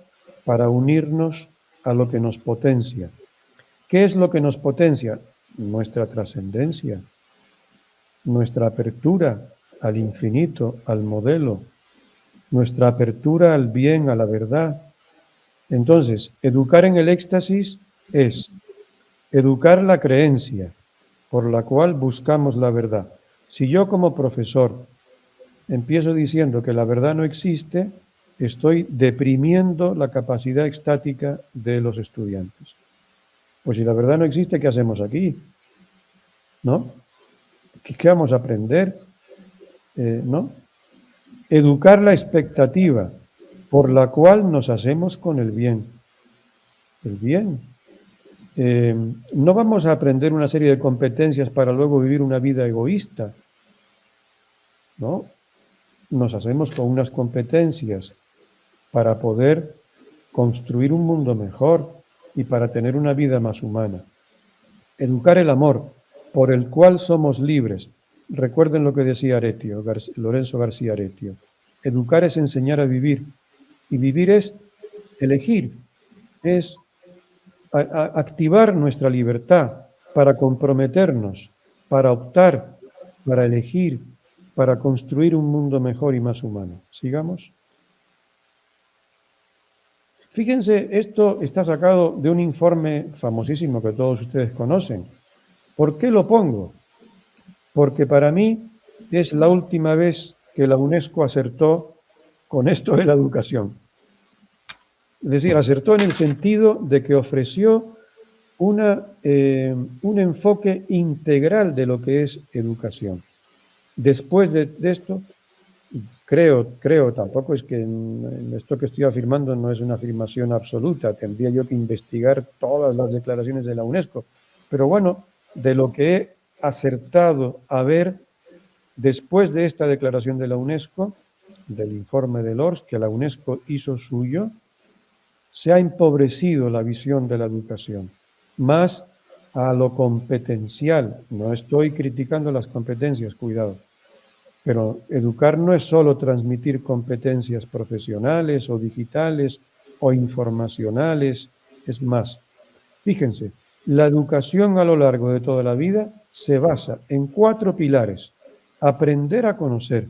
para unirnos a lo que nos potencia. ¿Qué es lo que nos potencia? Nuestra trascendencia, nuestra apertura al infinito, al modelo, nuestra apertura al bien, a la verdad. Entonces, educar en el éxtasis es educar la creencia por la cual buscamos la verdad. Si yo como profesor empiezo diciendo que la verdad no existe, estoy deprimiendo la capacidad extática de los estudiantes. Pues si la verdad no existe, ¿qué hacemos aquí? ¿No? ¿Qué vamos a aprender? ¿No? Educar la expectativa por la cual nos hacemos con el bien. El bien. No vamos a aprender una serie de competencias para luego vivir una vida egoísta, ¿no? Nos hacemos con unas competencias para poder construir un mundo mejor y para tener una vida más humana. Educar el amor por el cual somos libres. Recuerden lo que decía Aretio, Lorenzo García Aretio. Educar es enseñar a vivir y vivir es elegir, es activar nuestra libertad para comprometernos, para optar, para elegir, para construir un mundo mejor y más humano. Sigamos. Fíjense, esto está sacado de un informe famosísimo que todos ustedes conocen. ¿Por qué lo pongo? Porque para mí es la última vez que la UNESCO acertó con esto de la educación. Es decir, acertó en el sentido de que ofreció un enfoque integral de lo que es educación. Después de esto, creo, tampoco es que esto que estoy afirmando no es una afirmación absoluta, tendría yo que investigar todas las declaraciones de la UNESCO, pero bueno, de lo que he acertado a ver después de esta declaración de la UNESCO, del informe de Lors, que la UNESCO hizo suyo, se ha empobrecido la visión de la educación, más a lo competencial. No estoy criticando las competencias, cuidado, pero educar no es solo transmitir competencias profesionales o digitales o informacionales, es más. Fíjense, la educación a lo largo de toda la vida se basa en 4 pilares. Aprender a conocer.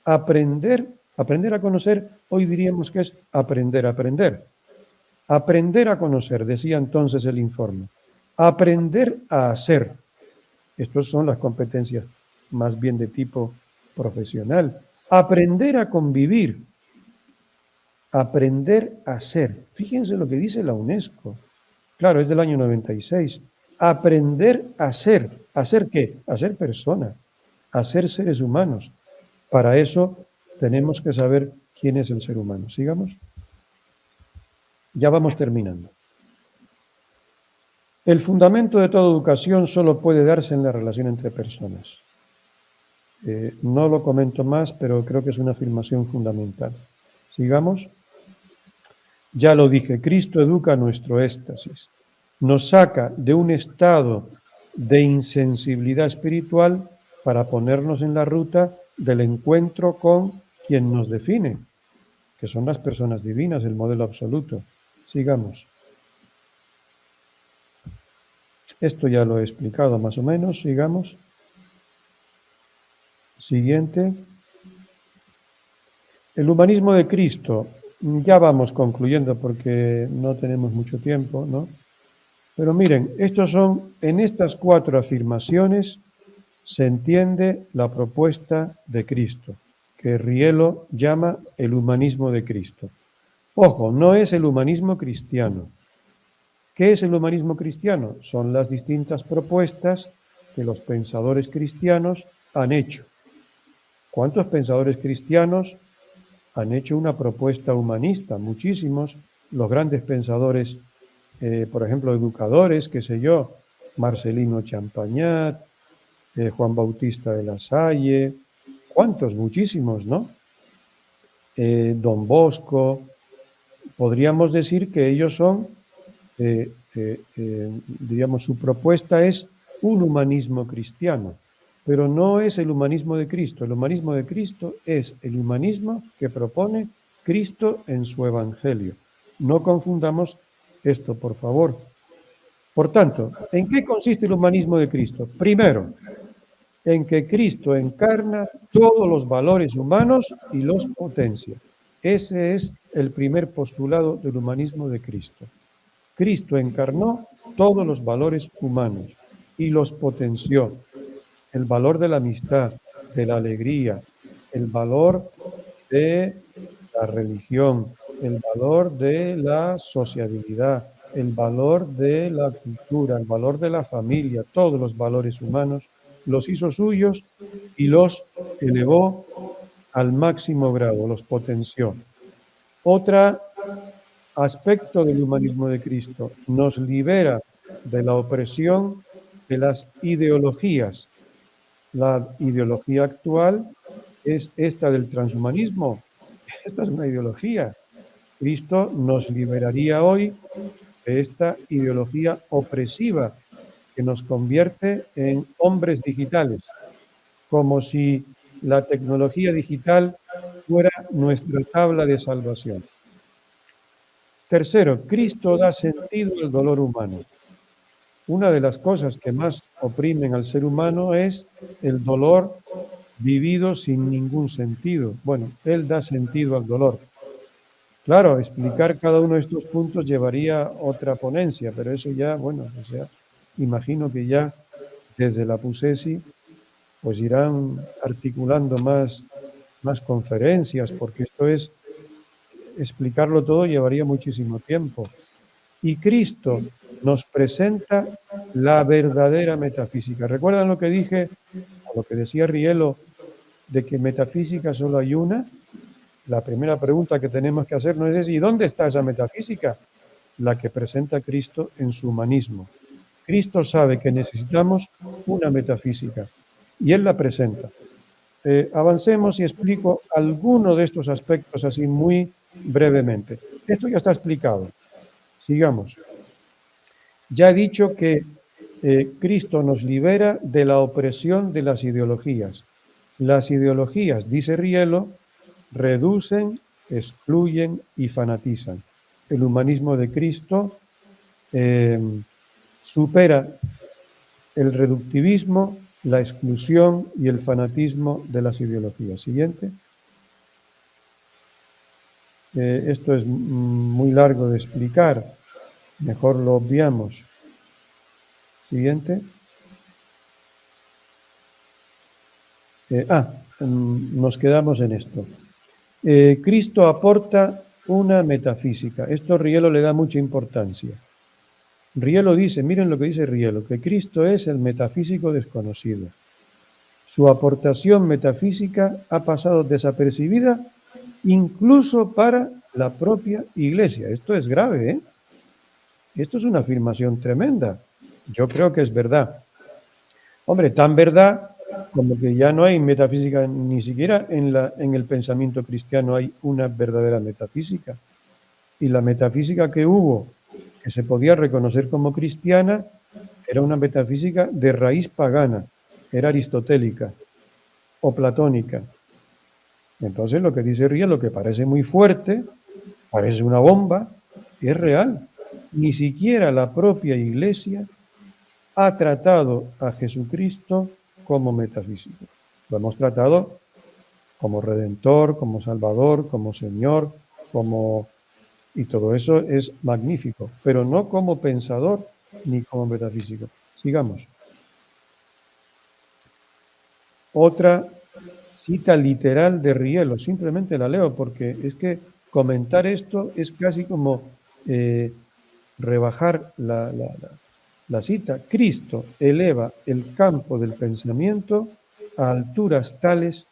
Aprender a conocer, hoy diríamos que es aprender a aprender. Aprender a conocer, decía entonces el informe. Aprender a hacer. Estas son las competencias más bien de tipo profesional. Aprender a convivir. Aprender a ser. Fíjense lo que dice la UNESCO. Claro, es del año 96. Aprender a ser. ¿A ser qué? A ser persona. A ser seres humanos. Para eso tenemos que saber quién es el ser humano. Sigamos. Ya vamos terminando. El fundamento de toda educación solo puede darse en la relación entre personas. No lo comento más, pero creo que es una afirmación fundamental. Sigamos. Ya lo dije, Cristo educa nuestro éxtasis. Nos saca de un estado de insensibilidad espiritual para ponernos en la ruta del encuentro con quien nos define, que son las personas divinas, el modelo absoluto. Sigamos. Esto ya lo he explicado más o menos. Sigamos. Siguiente. El humanismo de Cristo. Ya vamos concluyendo porque no tenemos mucho tiempo, ¿no? Pero miren, en estas 4 afirmaciones se entiende la propuesta de Cristo, que Rielo llama el humanismo de Cristo. Ojo, no es el humanismo cristiano. ¿Qué es el humanismo cristiano? Son las distintas propuestas que los pensadores cristianos han hecho. ¿Cuántos pensadores cristianos han hecho una propuesta humanista? Muchísimos. Los grandes pensadores, por ejemplo, educadores, qué sé yo, Marcelino Champagnat, Juan Bautista de la Salle, ¿cuántos? Muchísimos, ¿no? Don Bosco. Podríamos decir que ellos son, diríamos, su propuesta es un humanismo cristiano, pero no es el humanismo de Cristo. El humanismo de Cristo es el humanismo que propone Cristo en su Evangelio. No confundamos esto, por favor. Por tanto, ¿en qué consiste el humanismo de Cristo? Primero, en que Cristo encarna todos los valores humanos y los potencia. Ese es el primer postulado del humanismo de Cristo. Cristo encarnó todos los valores humanos y los potenció. El valor de la amistad, de la alegría, el valor de la religión, el valor de la sociabilidad, el valor de la cultura, el valor de la familia, todos los valores humanos los hizo suyos y los elevó al máximo grado, los potenció. Otro aspecto del humanismo de Cristo, nos libera de la opresión de las ideologías. La ideología actual es esta del transhumanismo. Esta es una ideología. Cristo nos liberaría hoy de esta ideología opresiva que nos convierte en hombres digitales, como si la tecnología digital fuera nuestra tabla de salvación. Tercero, Cristo da sentido al dolor humano. Una de las cosas que más oprimen al ser humano es el dolor vivido sin ningún sentido. Bueno, Él da sentido al dolor. Claro, explicar cada uno de estos puntos llevaría otra ponencia, pero eso ya, bueno, o sea, imagino que ya desde la PUSESI pues irán articulando más conferencias, porque esto es, explicarlo todo llevaría muchísimo tiempo. Y Cristo nos presenta la verdadera metafísica. ¿Recuerdan lo que dije, o lo que decía Rielo, de que metafísica solo hay una? La primera pregunta que tenemos que hacernos es: ¿y dónde está esa metafísica? La que presenta Cristo en su humanismo. Cristo sabe que necesitamos una metafísica y Él la presenta. Avancemos y explico alguno de estos aspectos así muy brevemente. Esto ya está explicado. Sigamos. Ya he dicho que Cristo nos libera de la opresión de las ideologías. Las ideologías, dice Rielo, reducen, excluyen y fanatizan. El humanismo de Cristo supera el reductivismo, la exclusión y el fanatismo de las ideologías. Siguiente. Esto es muy largo de explicar, mejor lo obviamos. Siguiente. Nos quedamos en esto. Cristo aporta una metafísica. Esto Rielo le da mucha importancia. Rielo dice, miren lo que dice Rielo, que Cristo es el metafísico desconocido. Su aportación metafísica ha pasado desapercibida incluso para la propia Iglesia. Esto es grave, ¿eh? Esto es una afirmación tremenda. Yo creo que es verdad. Hombre, tan verdad como que ya no hay metafísica, ni siquiera en el pensamiento cristiano hay una verdadera metafísica. Y la metafísica que hubo, que se podía reconocer como cristiana, era una metafísica de raíz pagana, era aristotélica o platónica. Entonces lo que dice Rielo, lo que parece muy fuerte, parece una bomba, es real. Ni siquiera la propia Iglesia ha tratado a Jesucristo como metafísico. Lo hemos tratado como Redentor, como Salvador, como Señor, como... Y todo eso es magnífico, pero no como pensador ni como metafísico. Sigamos. Otra cita literal de Rielo, simplemente la leo porque es que comentar esto es casi como rebajar la cita. Cristo eleva el campo del pensamiento a alturas tales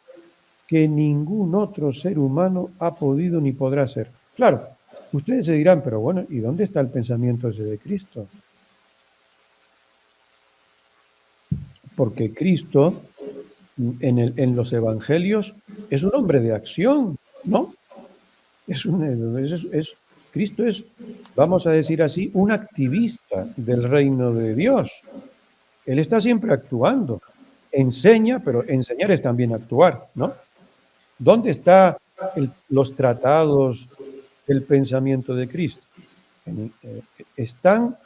que ningún otro ser humano ha podido ni podrá ser. Claro, ustedes se dirán, pero bueno, ¿y dónde está el pensamiento ese de Cristo? Porque Cristo en los evangelios es un hombre de acción, ¿no? Cristo es, vamos a decir así, un activista del reino de Dios. Él está siempre actuando. Enseña, pero enseñar es también actuar, ¿no? ¿Dónde están los tratados del pensamiento de Cristo? Están,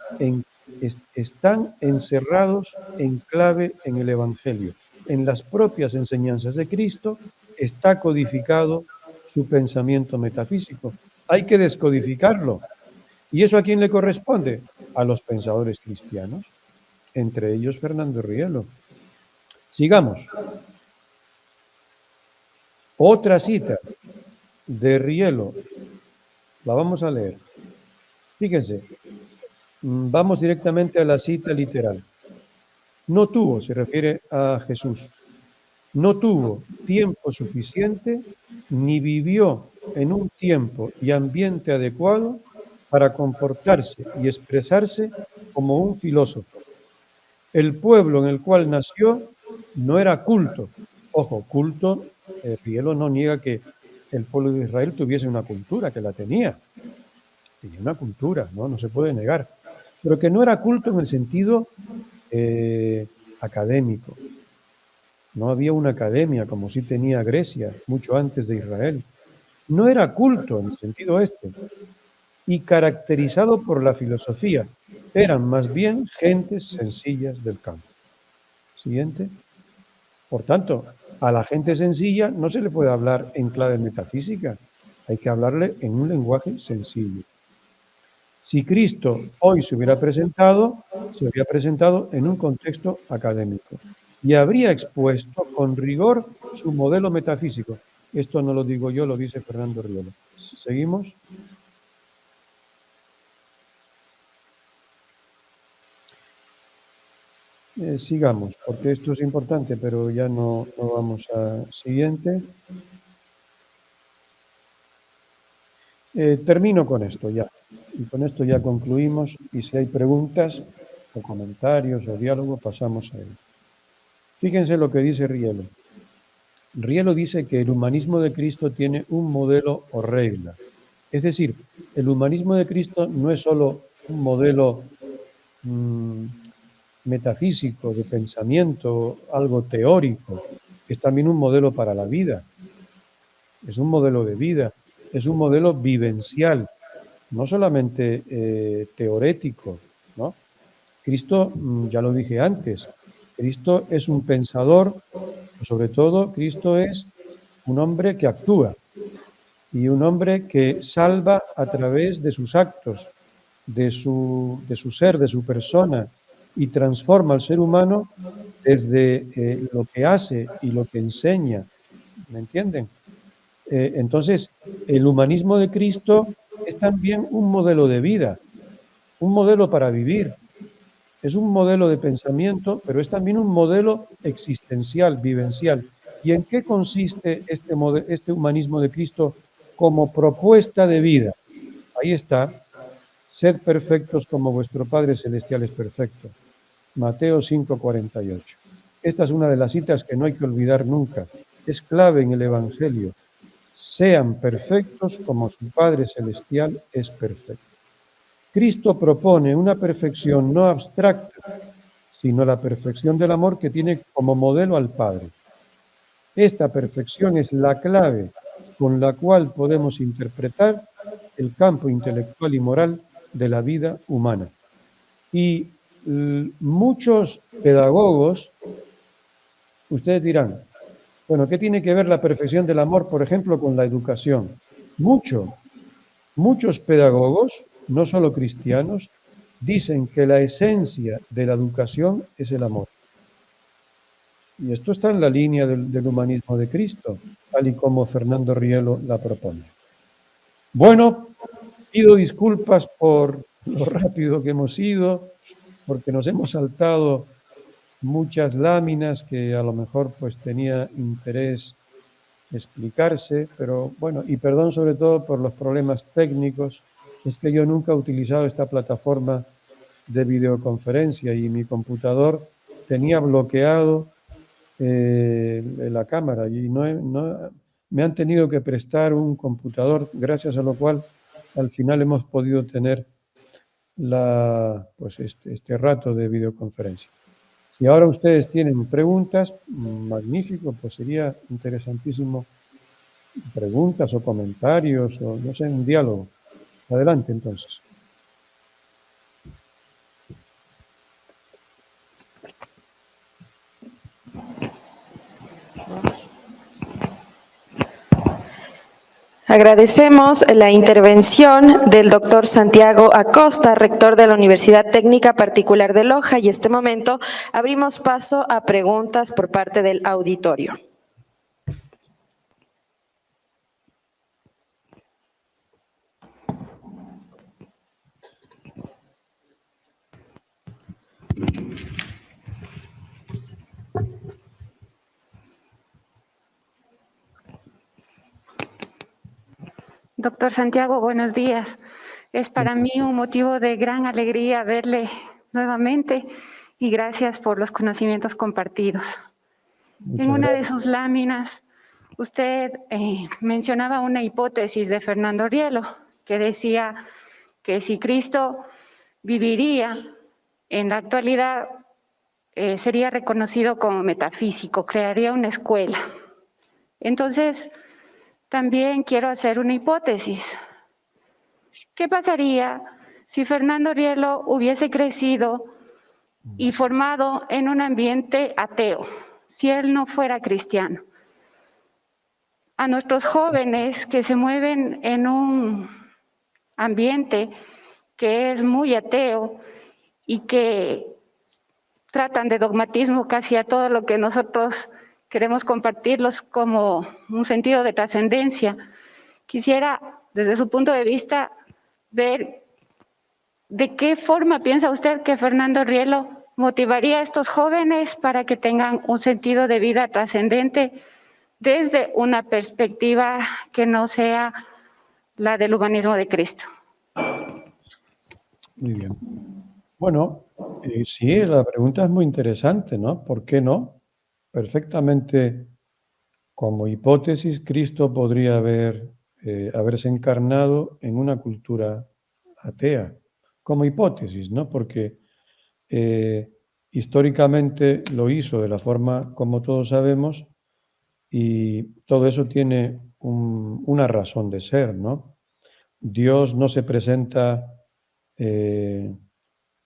están encerrados en clave en el Evangelio. En las propias enseñanzas de Cristo está codificado su pensamiento metafísico. Hay que descodificarlo. ¿Y eso a quién le corresponde? A los pensadores cristianos, entre ellos Fernando Rielo. Sigamos. Otra cita de Rielo, la vamos a leer. Fíjense, vamos directamente a la cita literal. No tuvo, se refiere a Jesús, no tuvo tiempo suficiente ni vivió en un tiempo y ambiente adecuado para comportarse y expresarse como un filósofo. El pueblo en el cual nació no era culto. Ojo, culto, Rielo no niega que el pueblo de Israel tuviese una cultura, que la tenía. Tenía una cultura, no se puede negar. Pero que no era culto en el sentido académico. No había una academia como sí tenía Grecia mucho antes de Israel. No era culto en el sentido este. Y caracterizado por la filosofía. Eran más bien gentes sencillas del campo. Siguiente. Por tanto, a la gente sencilla no se le puede hablar en clave metafísica. Hay que hablarle en un lenguaje sencillo. Si Cristo hoy se habría presentado en un contexto académico y habría expuesto con rigor su modelo metafísico. Esto no lo digo yo, lo dice Fernando Rielo. ¿Seguimos? Sigamos, porque esto es importante, pero ya no vamos a siguiente. Termino con esto ya. Y con esto ya concluimos. Y si hay preguntas o comentarios o diálogo, pasamos a él. Fíjense lo que dice Rielo. Rielo dice que el humanismo de Cristo tiene un modelo o regla. Es decir, el humanismo de Cristo no es solo un modelo metafísico, de pensamiento, algo teórico, es también un modelo para la vida. Es un modelo de vida, es un modelo vivencial, no solamente teorético, ¿no? Cristo, ya lo dije antes, Cristo es un pensador, pero sobre todo Cristo es un hombre que actúa y un hombre que salva a través de sus actos, de su ser, de su persona, y transforma al ser humano desde lo que hace y lo que enseña. ¿Me entienden? Entonces, el humanismo de Cristo es también un modelo de vida, un modelo para vivir. Es un modelo de pensamiento, pero es también un modelo existencial, vivencial. ¿Y en qué consiste este humanismo de Cristo como propuesta de vida? Ahí está. Sed perfectos como vuestro Padre Celestial es perfecto. Mateo 5:48. Esta es una de las citas que no hay que olvidar nunca. Es clave en el Evangelio. Sean perfectos como su Padre Celestial es perfecto. Cristo propone una perfección no abstracta, sino la perfección del amor que tiene como modelo al Padre. Esta perfección es la clave con la cual podemos interpretar el campo intelectual y moral de la vida humana. Y muchos pedagogos, ustedes dirán, bueno, ¿qué tiene que ver la perfección del amor, por ejemplo, con la educación? Muchos pedagogos, no solo cristianos, dicen que la esencia de la educación es el amor. Y esto está en la línea del humanismo de Cristo, tal y como Fernando Rielo la propone. Bueno, pido disculpas por lo rápido que hemos ido, porque nos hemos saltado muchas láminas que a lo mejor pues tenía interés explicarse, pero bueno, y perdón sobre todo por los problemas técnicos, es que yo nunca he utilizado esta plataforma de videoconferencia y mi computador tenía bloqueado la cámara y me han tenido que prestar un computador, gracias a lo cual al final hemos podido tener pues este rato de videoconferencia. Si ahora ustedes tienen preguntas, magnífico, pues sería interesantísimo preguntas o comentarios o no sé, un diálogo. Adelante entonces. Agradecemos la intervención del doctor Santiago Acosta, rector de la Universidad Técnica Particular de Loja, y en este momento abrimos paso a preguntas por parte del auditorio. Doctor Santiago, buenos días. Es para mí un motivo de gran alegría verle nuevamente y gracias por los conocimientos compartidos. Muchas En una gracias. de sus láminas, usted mencionaba una hipótesis de Fernando Rielo que decía que si Cristo viviría en la actualidad, sería reconocido como metafísico, crearía una escuela. Entonces, también quiero hacer una hipótesis. ¿Qué pasaría si Fernando Rielo hubiese crecido y formado en un ambiente ateo, si él no fuera cristiano? A nuestros jóvenes que se mueven en un ambiente que es muy ateo y que tratan de dogmatismo casi a todo lo que nosotros queremos compartirlos como un sentido de trascendencia. Quisiera, desde su punto de vista, ver de qué forma piensa usted que Fernando Rielo motivaría a estos jóvenes para que tengan un sentido de vida trascendente desde una perspectiva que no sea la del humanismo de Cristo. Muy bien. Bueno, sí, la pregunta es muy interesante, ¿no? ¿Por qué no? Perfectamente, como hipótesis, Cristo podría haberse encarnado en una cultura atea, como hipótesis, ¿no? Porque históricamente lo hizo de la forma como todos sabemos y todo eso tiene una razón de ser, ¿no? Dios no se presenta,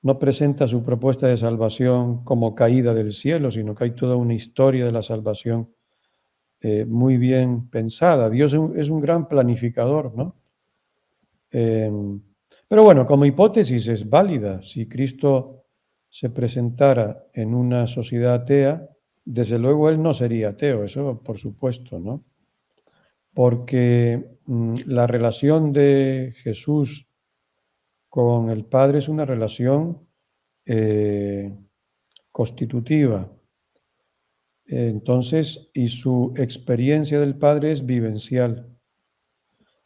no presenta su propuesta de salvación como caída del cielo, sino que hay toda una historia de la salvación muy bien pensada. Dios es un gran planificador, ¿no? Pero bueno, como hipótesis es válida. Si Cristo se presentara en una sociedad atea, desde luego él no sería ateo, eso por supuesto, ¿no? Porque la relación de Jesús con el Padre es una relación constitutiva. Entonces, y su experiencia del Padre es vivencial.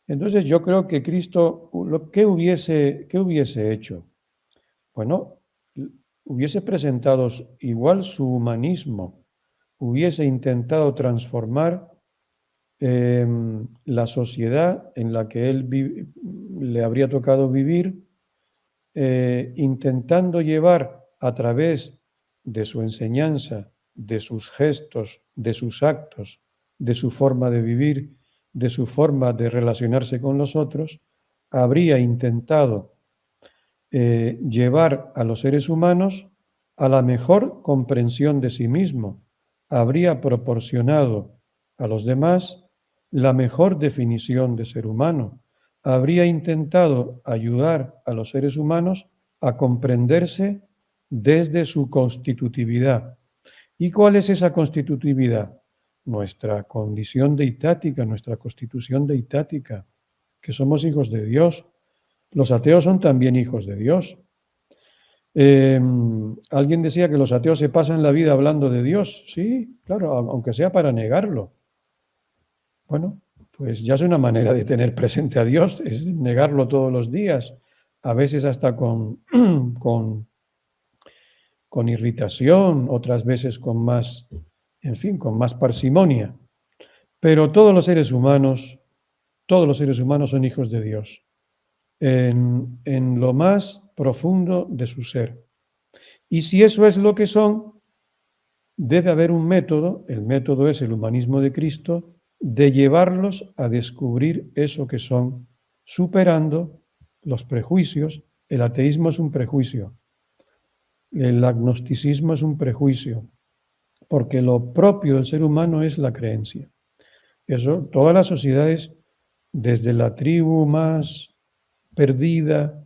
Entonces, yo creo que Cristo, ¿qué hubiese hecho? Bueno, hubiese presentado igual su humanismo, hubiese intentado transformar la sociedad en la que él le habría tocado vivir, intentando llevar a través de su enseñanza, de sus gestos, de sus actos, de su forma de vivir, de su forma de relacionarse con los otros, habría intentado llevar a los seres humanos a la mejor comprensión de sí mismo, habría proporcionado a los demás la mejor definición de ser humano, habría intentado ayudar a los seres humanos a comprenderse desde su constitutividad. ¿Y cuál es esa constitutividad? Nuestra condición deitática, nuestra constitución deitática, que somos hijos de Dios. Los ateos son también hijos de Dios. Alguien decía que los ateos se pasan la vida hablando de Dios. Sí, claro, aunque sea para negarlo. Bueno, pues ya es una manera de tener presente a Dios, es negarlo todos los días, a veces hasta con irritación, otras veces con más, en fin, con más parsimonia. Pero todos los seres humanos son hijos de Dios, en lo más profundo de su ser. Y si eso es lo que son, debe haber un método, el método es el humanismo de Cristo, de llevarlos a descubrir eso que son, superando los prejuicios. El ateísmo es un prejuicio, el agnosticismo es un prejuicio, porque lo propio del ser humano es la creencia. Eso, todas las sociedades, desde la tribu más perdida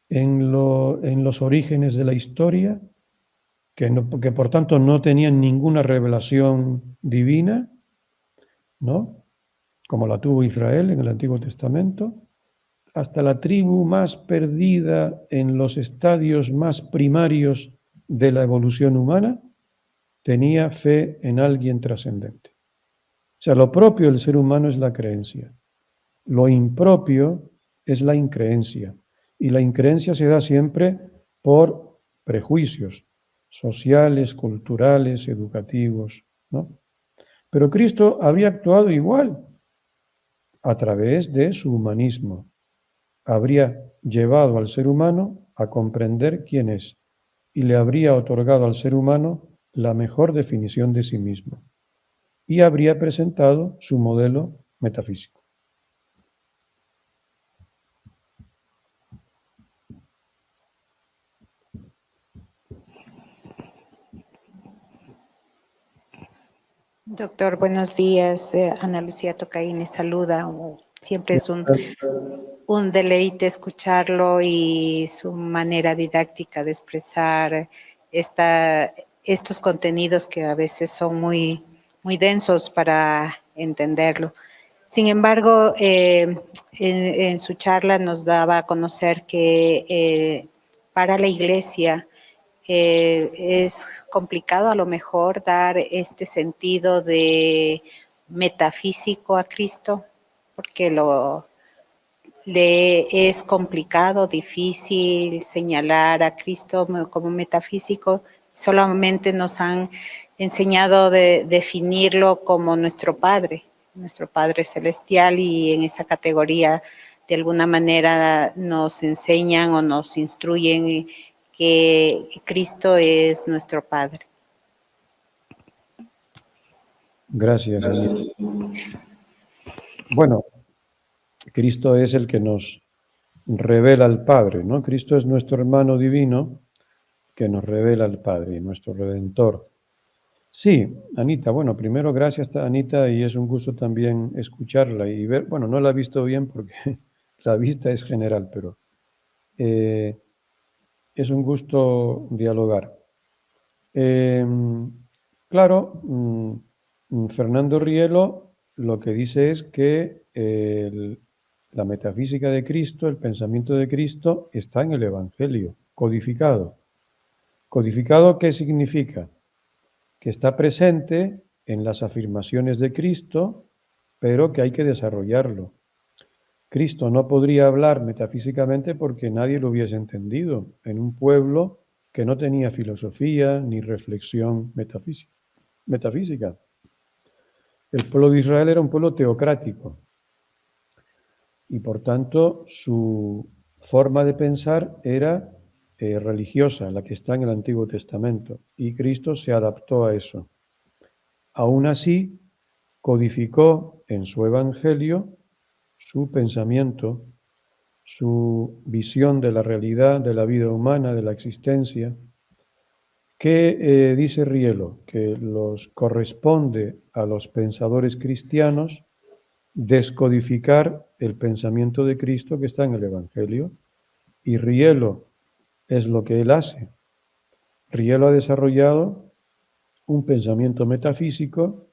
en los orígenes de la historia, que por tanto no tenían ninguna revelación divina, ¿no? Como la tuvo Israel en el Antiguo Testamento, hasta la tribu más perdida en los estadios más primarios de la evolución humana, tenía fe en alguien trascendente. O sea, lo propio del ser humano es la creencia. Lo impropio es la increencia. Y la increencia se da siempre por prejuicios sociales, culturales, educativos, ¿no? Pero Cristo habría actuado igual a través de su humanismo. Habría llevado al ser humano a comprender quién es y le habría otorgado al ser humano la mejor definición de sí mismo y habría presentado su modelo metafísico. Doctor, buenos días. Ana Lucía Tocaín les saluda. Siempre es un deleite escucharlo y su manera didáctica de expresar estos contenidos que a veces son muy, muy densos para entenderlo. Sin embargo, en su charla nos daba a conocer que para la Iglesia es complicado a lo mejor dar este sentido de metafísico a Cristo, porque le es complicado, difícil señalar a Cristo como metafísico. Solamente nos han enseñado de definirlo como nuestro Padre Celestial, y en esa categoría de alguna manera nos enseñan o nos instruyen que Cristo es nuestro Padre. Gracias, Anita. Bueno, Cristo es el que nos revela al Padre, ¿no? Cristo es nuestro hermano divino que nos revela al Padre, nuestro Redentor. Sí, Anita, bueno, primero gracias a Anita y es un gusto también escucharla y ver, bueno, no la he visto bien porque la vista es general, pero es un gusto dialogar. Claro, Fernando Rielo lo que dice es que la metafísica de Cristo, el pensamiento de Cristo, está en el Evangelio, codificado. Codificado, ¿qué significa? Que está presente en las afirmaciones de Cristo, pero que hay que desarrollarlo. Cristo no podría hablar metafísicamente porque nadie lo hubiese entendido en un pueblo que no tenía filosofía ni reflexión metafísica. El pueblo de Israel era un pueblo teocrático y por tanto su forma de pensar era religiosa, la que está en el Antiguo Testamento, y Cristo se adaptó a eso. Aún así, codificó en su Evangelio su pensamiento, su visión de la realidad, de la vida humana, de la existencia, que dice Rielo, que los corresponde a los pensadores cristianos descodificar el pensamiento de Cristo que está en el Evangelio, y Rielo es lo que él hace. Rielo ha desarrollado un pensamiento metafísico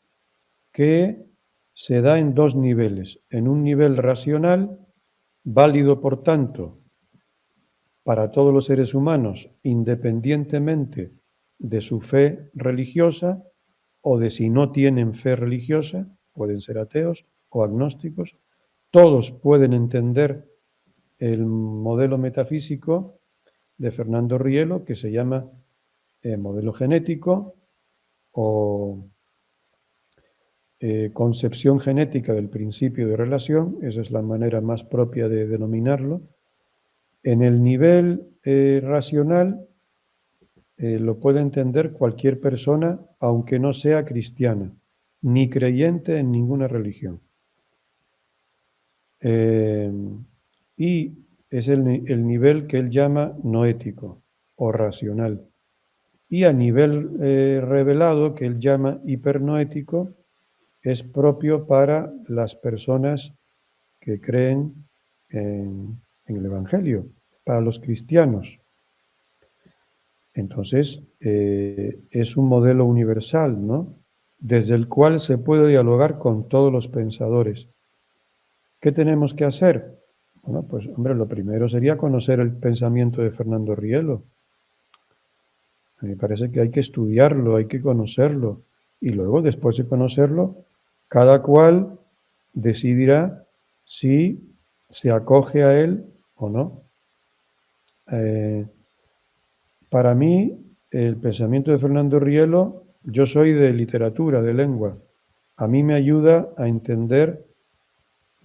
que se da en dos niveles. En un nivel racional, válido por tanto para todos los seres humanos, independientemente de su fe religiosa o de si no tienen fe religiosa, pueden ser ateos o agnósticos, todos pueden entender el modelo metafísico de Fernando Rielo, que se llama modelo genético o concepción genética del principio de relación, esa es la manera más propia de denominarlo. En el nivel racional lo puede entender cualquier persona, aunque no sea cristiana, ni creyente en ninguna religión. Y es el nivel que él llama noético o racional. Y a nivel revelado, que él llama hipernoético, es propio para las personas que creen en el Evangelio, para los cristianos. Entonces, es un modelo universal, ¿no? Desde el cual se puede dialogar con todos los pensadores. ¿Qué tenemos que hacer? Bueno, pues, hombre, lo primero sería conocer el pensamiento de Fernando Rielo. Me parece que hay que estudiarlo, hay que conocerlo. Y luego, después de conocerlo, cada cual decidirá si se acoge a él o no. Para mí, el pensamiento de Fernando Rielo, yo soy de literatura, de lengua. A mí me ayuda a entender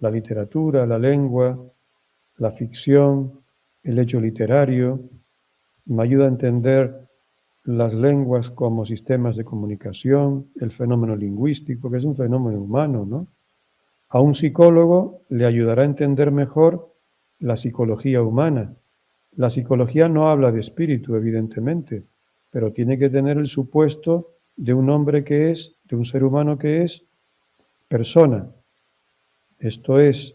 la literatura, la lengua, la ficción, el hecho literario. Me ayuda a entender las lenguas como sistemas de comunicación, el fenómeno lingüístico, que es un fenómeno humano, ¿no? A un psicólogo le ayudará a entender mejor la psicología humana. La psicología no habla de espíritu, evidentemente, pero tiene que tener el supuesto de un hombre que es, de un ser humano que es persona. Esto es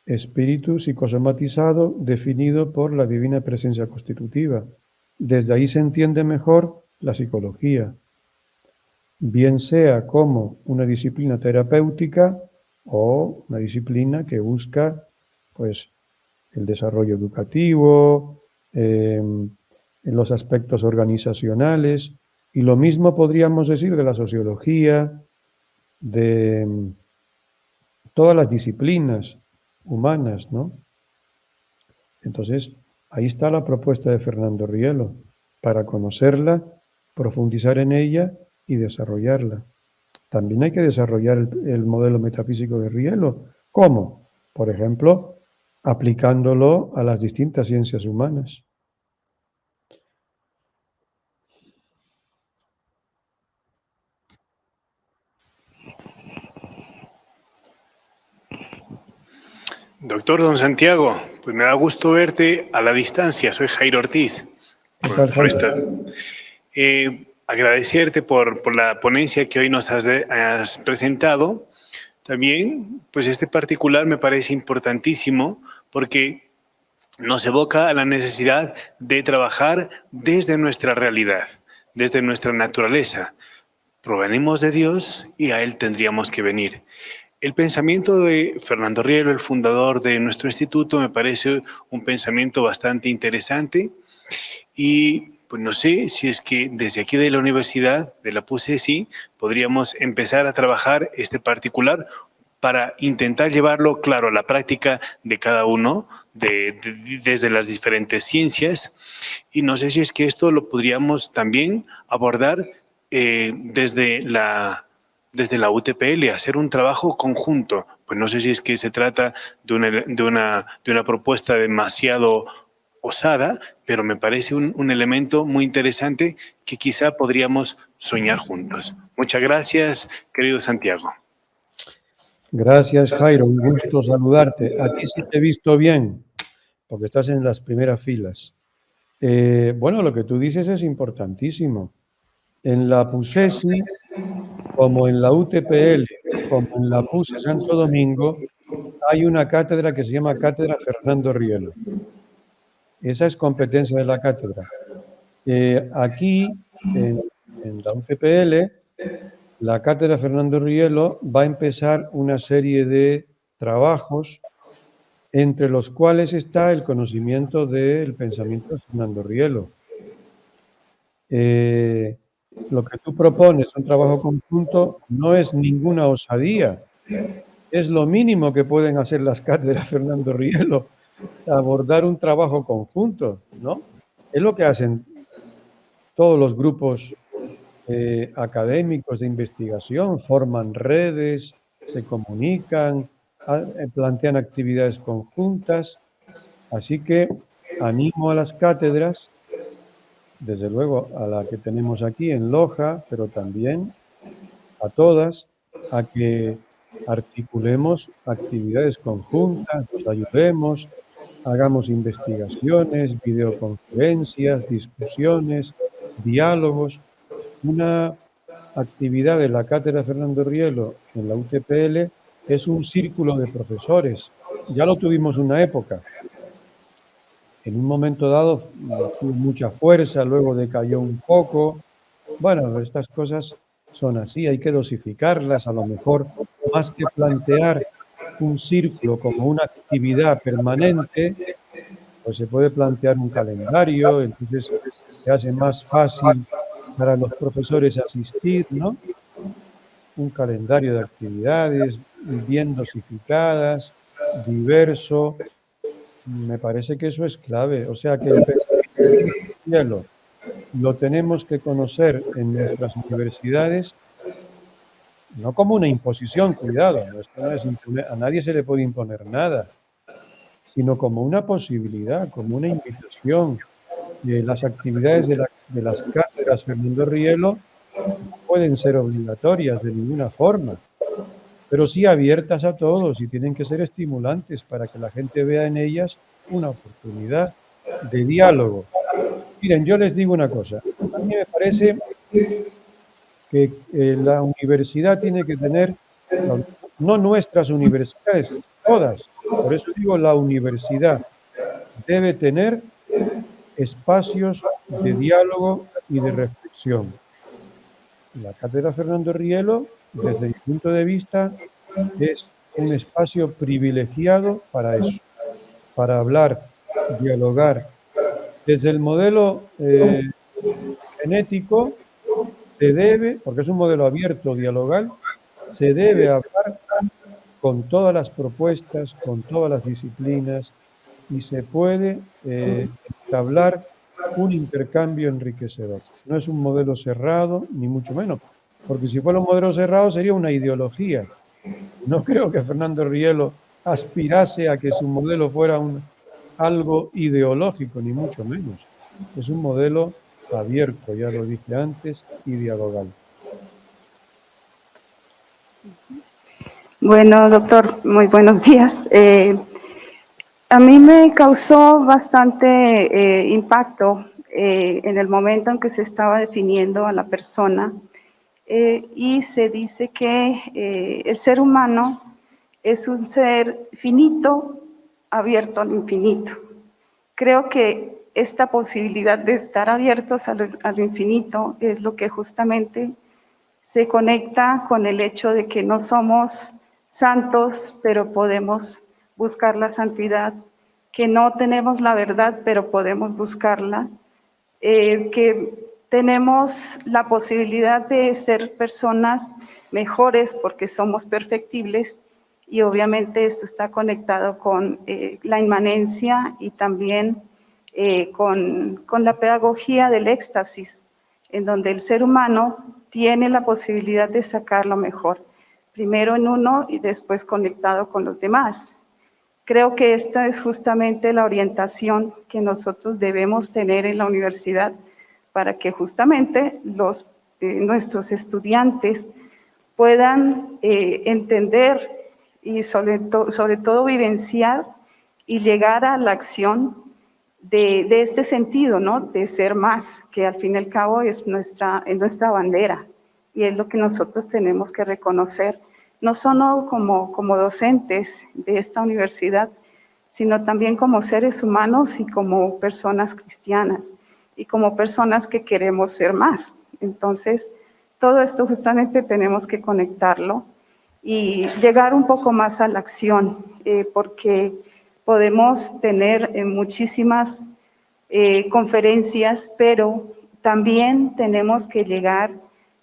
espíritu psicosomatizado definido por la divina presencia constitutiva. Desde ahí se entiende mejor la psicología, bien sea como una disciplina terapéutica o una disciplina que busca, pues, el desarrollo educativo, en los aspectos organizacionales, y lo mismo podríamos decir de la sociología, de todas las disciplinas humanas, ¿no? Entonces, ahí está la propuesta de Fernando Rielo, para conocerla, profundizar en ella y desarrollarla. También hay que desarrollar el modelo metafísico de Rielo. ¿Cómo? Por ejemplo, aplicándolo a las distintas ciencias humanas. Doctor Don Santiago, pues me da gusto verte a la distancia. Soy Jairo Ortiz. Agradecerte por la ponencia que hoy nos has presentado. También, pues este particular me parece importantísimo porque nos evoca a la necesidad de trabajar desde nuestra realidad, desde nuestra naturaleza. Provenimos de Dios y a Él tendríamos que venir. El pensamiento de Fernando Rielo, el fundador de nuestro instituto, me parece un pensamiento bastante interesante y pues no sé si es que desde aquí de la universidad, de la PUCESI, podríamos empezar a trabajar este particular para intentar llevarlo, claro, a la práctica de cada uno, desde las diferentes ciencias. Y no sé si es que esto lo podríamos también abordar desde la UTPL, hacer un trabajo conjunto. Pues no sé si es que se trata de una propuesta demasiado osada, pero me parece un elemento muy interesante que quizá podríamos soñar juntos. Muchas gracias, querido Santiago. Gracias, Jairo. Un gusto saludarte. Aquí sí te he visto bien, porque estás en las primeras filas. Bueno, lo que tú dices es importantísimo. En la PUCESI, como en la UTPL, como en la PUCE Santo Domingo, hay una cátedra que se llama Cátedra Fernando Rielo. Esa es competencia de la cátedra. Aquí, en la UTPL, la cátedra Fernando Rielo va a empezar una serie de trabajos entre los cuales está el conocimiento del pensamiento de Fernando Rielo. Lo que tú propones, un trabajo conjunto, no es ninguna osadía. Es lo mínimo que pueden hacer las cátedras Fernando Rielo, abordar un trabajo conjunto, ¿no? Es lo que hacen todos los grupos académicos de investigación, forman redes, se comunican, plantean actividades conjuntas. Así que animo a las cátedras, desde luego a la que tenemos aquí en Loja, pero también a todas, a que articulemos actividades conjuntas, nos ayudemos, hagamos investigaciones, videoconferencias, discusiones, diálogos. Una actividad de la Cátedra Fernando Rielo en la UTPL es un círculo de profesores. Ya lo tuvimos una época. En un momento dado tuvo mucha fuerza, luego decayó un poco. Bueno, estas cosas son así, hay que dosificarlas. A lo mejor, más que plantear un círculo como una actividad permanente, pues se puede plantear un calendario, entonces se hace más fácil para los profesores asistir, ¿no? Un calendario de actividades bien dosificadas, diverso. Me parece que eso es clave. O sea que el pensamiento cielo lo tenemos que conocer en nuestras universidades, no como una imposición, cuidado, no, esto no es a nadie se le puede imponer nada, sino como una posibilidad, como una invitación. Las actividades de las cátedras Fernando Rielo no pueden ser obligatorias de ninguna forma, pero sí abiertas a todos y tienen que ser estimulantes para que la gente vea en ellas una oportunidad de diálogo. Miren, yo les digo una cosa, a mí me parece que la universidad tiene que tener, no nuestras universidades, todas, por eso digo la universidad, debe tener espacios de diálogo y de reflexión. La Cátedra Fernando Rielo, desde mi punto de vista, es un espacio privilegiado para eso, para hablar, dialogar. Desde el modelo genético se debe, porque es un modelo abierto, dialogal, se debe hablar con todas las propuestas, con todas las disciplinas, y se puede entablar un intercambio enriquecedor. No es un modelo cerrado, ni mucho menos, porque si fuera un modelo cerrado sería una ideología. No creo que Fernando Rielo aspirase a que su modelo fuera algo ideológico, ni mucho menos. Es un modelo abierto, ya lo dije antes, y dialogal. Bueno, doctor, muy buenos días. A mí me causó bastante impacto en el momento en que se estaba definiendo a la persona y se dice que el ser humano es un ser finito, abierto al infinito. Creo que esta posibilidad de estar abiertos a lo infinito es lo que justamente se conecta con el hecho de que no somos santos, pero podemos buscar la santidad, que no tenemos la verdad, pero podemos buscarla, que tenemos la posibilidad de ser personas mejores porque somos perfectibles, y obviamente esto está conectado con la inmanencia y también con la pedagogía del éxtasis, en donde el ser humano tiene la posibilidad de sacar lo mejor, primero en uno y después conectado con los demás. Creo que esta es justamente la orientación que nosotros debemos tener en la universidad para que justamente nuestros estudiantes puedan entender y sobre todo vivenciar y llegar a la acción de este sentido, ¿no? De ser más, que al fin y al cabo es nuestra bandera, y es lo que nosotros tenemos que reconocer, no solo como docentes de esta universidad, sino también como seres humanos y como personas cristianas, y como personas que queremos ser más. Entonces, todo esto justamente tenemos que conectarlo y llegar un poco más a la acción, porque podemos tener muchísimas conferencias, pero también tenemos que llegar,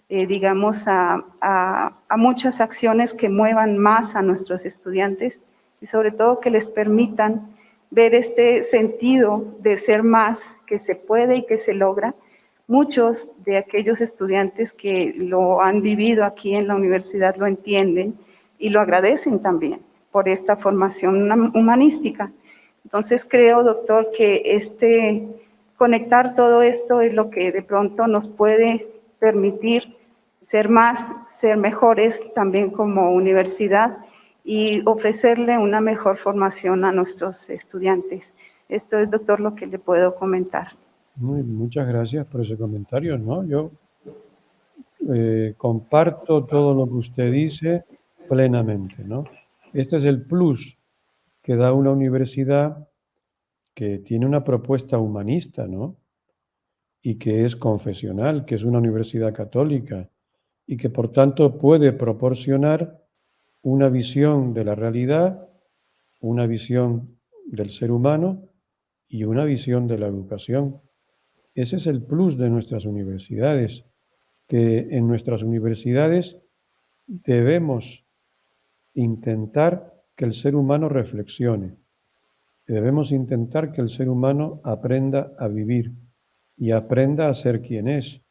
digamos, a muchas acciones que muevan más a nuestros estudiantes y sobre todo que les permitan ver este sentido de ser más, que se puede y que se logra. Muchos de aquellos estudiantes que lo han vivido aquí en la universidad lo entienden y lo agradecen también por esta formación humanística. Entonces creo, doctor, que conectar todo esto es lo que de pronto nos puede permitir ser más, ser mejores también como universidad y ofrecerle una mejor formación a nuestros estudiantes. Esto es, doctor, lo que le puedo comentar. Muchas gracias por ese comentario, ¿no? Yo comparto todo lo que usted dice plenamente, ¿no? Este es el plus que da una universidad que tiene una propuesta humanista, ¿no? Y que es confesional, que es una universidad católica y que por tanto puede proporcionar una visión de la realidad, una visión del ser humano y una visión de la educación. Ese es el plus de nuestras universidades, que en nuestras universidades debemos intentar que el ser humano reflexione, debemos intentar que el ser humano aprenda a vivir y aprenda a ser quien es.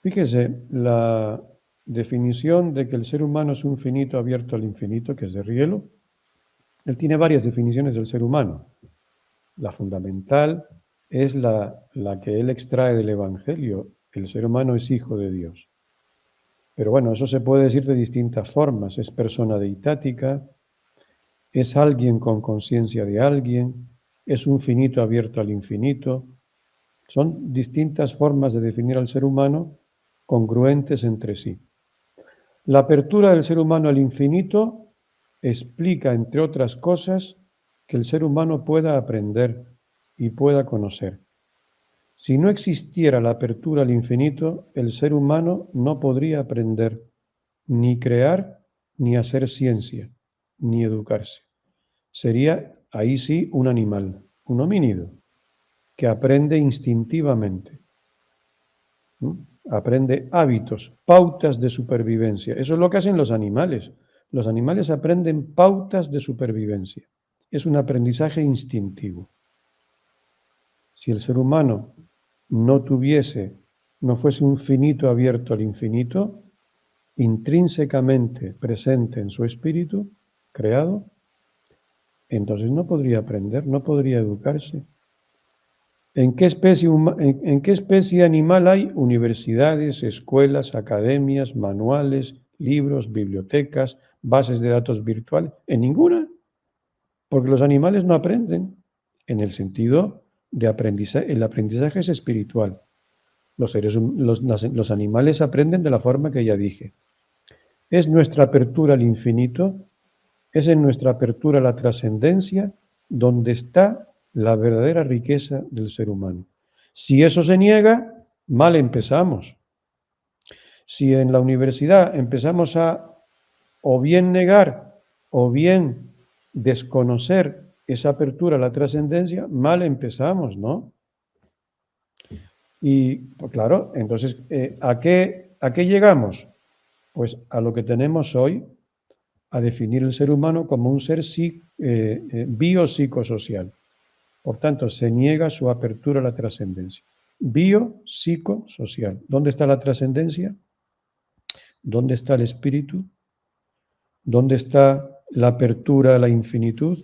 Fíjese, la definición de que el ser humano es un finito abierto al infinito, que es de Rielo, él tiene varias definiciones del ser humano. La fundamental es la que él extrae del Evangelio. El ser humano es hijo de Dios. Pero bueno, eso se puede decir de distintas formas. Es persona deitática, es alguien con conciencia de alguien, es un finito abierto al infinito. Son distintas formas de definir al ser humano congruentes entre sí. La apertura del ser humano al infinito explica, entre otras cosas, que el ser humano pueda aprender y pueda conocer. Si no existiera la apertura al infinito, el ser humano no podría aprender, ni crear, ni hacer ciencia, ni educarse. Sería, ahí sí, un animal, un homínido, que aprende instintivamente. Aprende hábitos, pautas de supervivencia. Eso es lo que hacen los animales. Los animales aprenden pautas de supervivencia. Es un aprendizaje instintivo. Si el ser humano no fuese un finito abierto al infinito, intrínsecamente presente en su espíritu, creado, entonces no podría aprender, no podría educarse. ¿En qué especie animal hay universidades, escuelas, academias, manuales, libros, bibliotecas, bases de datos virtuales? En ninguna, porque los animales no aprenden en el sentido de aprendizaje. El aprendizaje es espiritual. Los animales aprenden de la forma que ya dije. Es nuestra apertura al infinito, es en nuestra apertura a la trascendencia donde está la verdadera riqueza del ser humano. Si eso se niega, mal empezamos. Si en la universidad empezamos a o bien negar o bien desconocer esa apertura a la trascendencia, mal empezamos, ¿no? Y, pues, claro, entonces, ¿a qué llegamos? Pues a lo que tenemos hoy, a definir el ser humano como un ser biopsicosocial. Por tanto, se niega su apertura a la trascendencia. Biopsicosocial. ¿Dónde está la trascendencia? ¿Dónde está el espíritu? ¿Dónde está la apertura a la infinitud?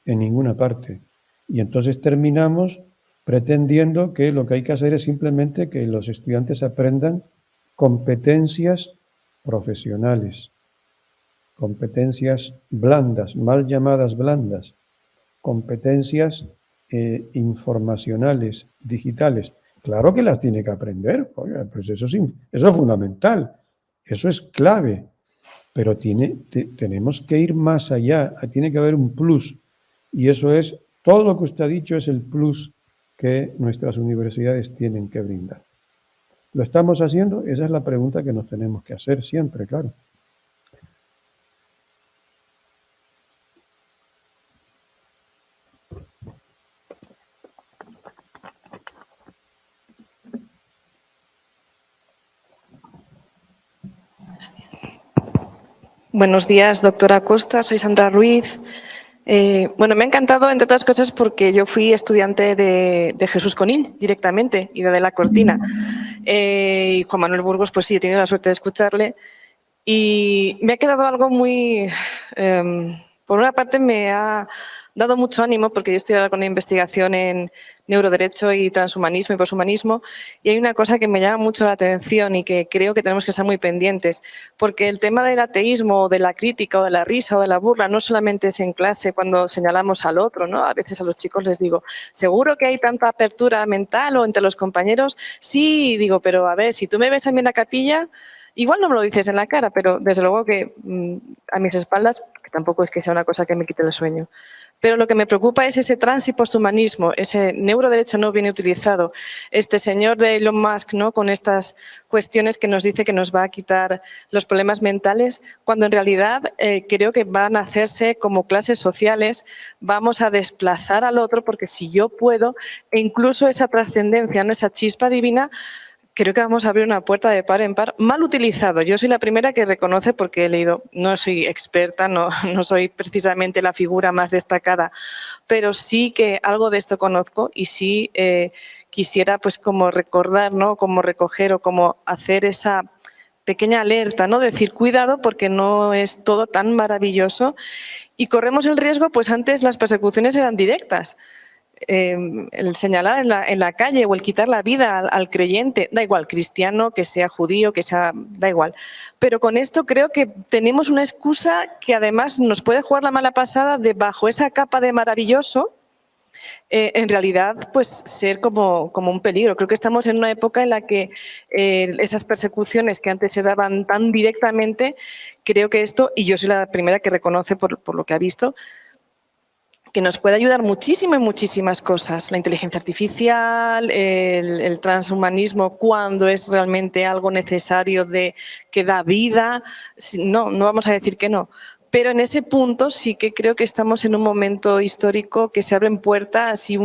En ninguna parte. Y entonces terminamos pretendiendo que lo que hay que hacer es simplemente que los estudiantes aprendan competencias profesionales, competencias blandas, mal llamadas blandas, competencias informacionales, digitales. Claro que las tiene que aprender, oiga, pues eso es fundamental, eso es clave, pero tenemos que ir más allá, tiene que haber un plus, y eso es, todo lo que usted ha dicho es el plus que nuestras universidades tienen que brindar. ¿Lo estamos haciendo? Esa es la pregunta que nos tenemos que hacer siempre, claro. Buenos días, doctora Costa. Soy Sandra Ruiz. Bueno, me ha encantado, entre otras cosas, porque yo fui estudiante de Jesús Conil directamente y de la Cortina. Y Juan Manuel Burgos, pues sí, he tenido la suerte de escucharle. Y me ha quedado algo muy... por una parte me ha dado mucho ánimo porque yo estoy ahora con una investigación en neuroderecho y transhumanismo y poshumanismo, y hay una cosa que me llama mucho la atención y que creo que tenemos que estar muy pendientes, porque el tema del ateísmo, o de la crítica, o de la risa, o de la burla, no solamente es en clase cuando señalamos al otro, ¿no? A veces a los chicos les digo, ¿seguro que hay tanta apertura mental o entre los compañeros? Sí, digo, pero a ver, si tú me ves a mí en la capilla, igual no me lo dices en la cara, pero desde luego que a mis espaldas, que tampoco es que sea una cosa que me quite el sueño. Pero lo que me preocupa es ese trans y posthumanismo, ese neuroderecho no bien utilizado, este señor de Elon Musk, ¿no?, con estas cuestiones que nos dice que nos va a quitar los problemas mentales, cuando en realidad creo que van a hacerse como clases sociales, vamos a desplazar al otro, porque si yo puedo, e incluso esa trascendencia, ¿no?, esa chispa divina, creo que vamos a abrir una puerta de par en par, mal utilizado. Yo soy la primera que reconoce, porque he leído, no soy experta, no soy precisamente la figura más destacada, pero sí que algo de esto conozco y sí quisiera pues como recordar, ¿no?, como recoger o como hacer esa pequeña alerta, ¿no?, decir cuidado porque no es todo tan maravilloso y corremos el riesgo, pues antes las persecuciones eran directas. El señalar en la calle o el quitar la vida al creyente, da igual, cristiano, que sea judío, que sea, da igual. Pero con esto creo que tenemos una excusa que además nos puede jugar la mala pasada de bajo esa capa de maravilloso, en realidad pues ser como un peligro. Creo que estamos en una época en la que esas persecuciones que antes se daban tan directamente, creo que esto, y yo soy la primera que reconoce por lo que ha visto, que nos puede ayudar muchísimo en muchísimas cosas. La inteligencia artificial, el transhumanismo, cuando es realmente algo necesario que da vida. No vamos a decir que no. Pero en ese punto sí que creo que estamos en un momento histórico que se abren puertas y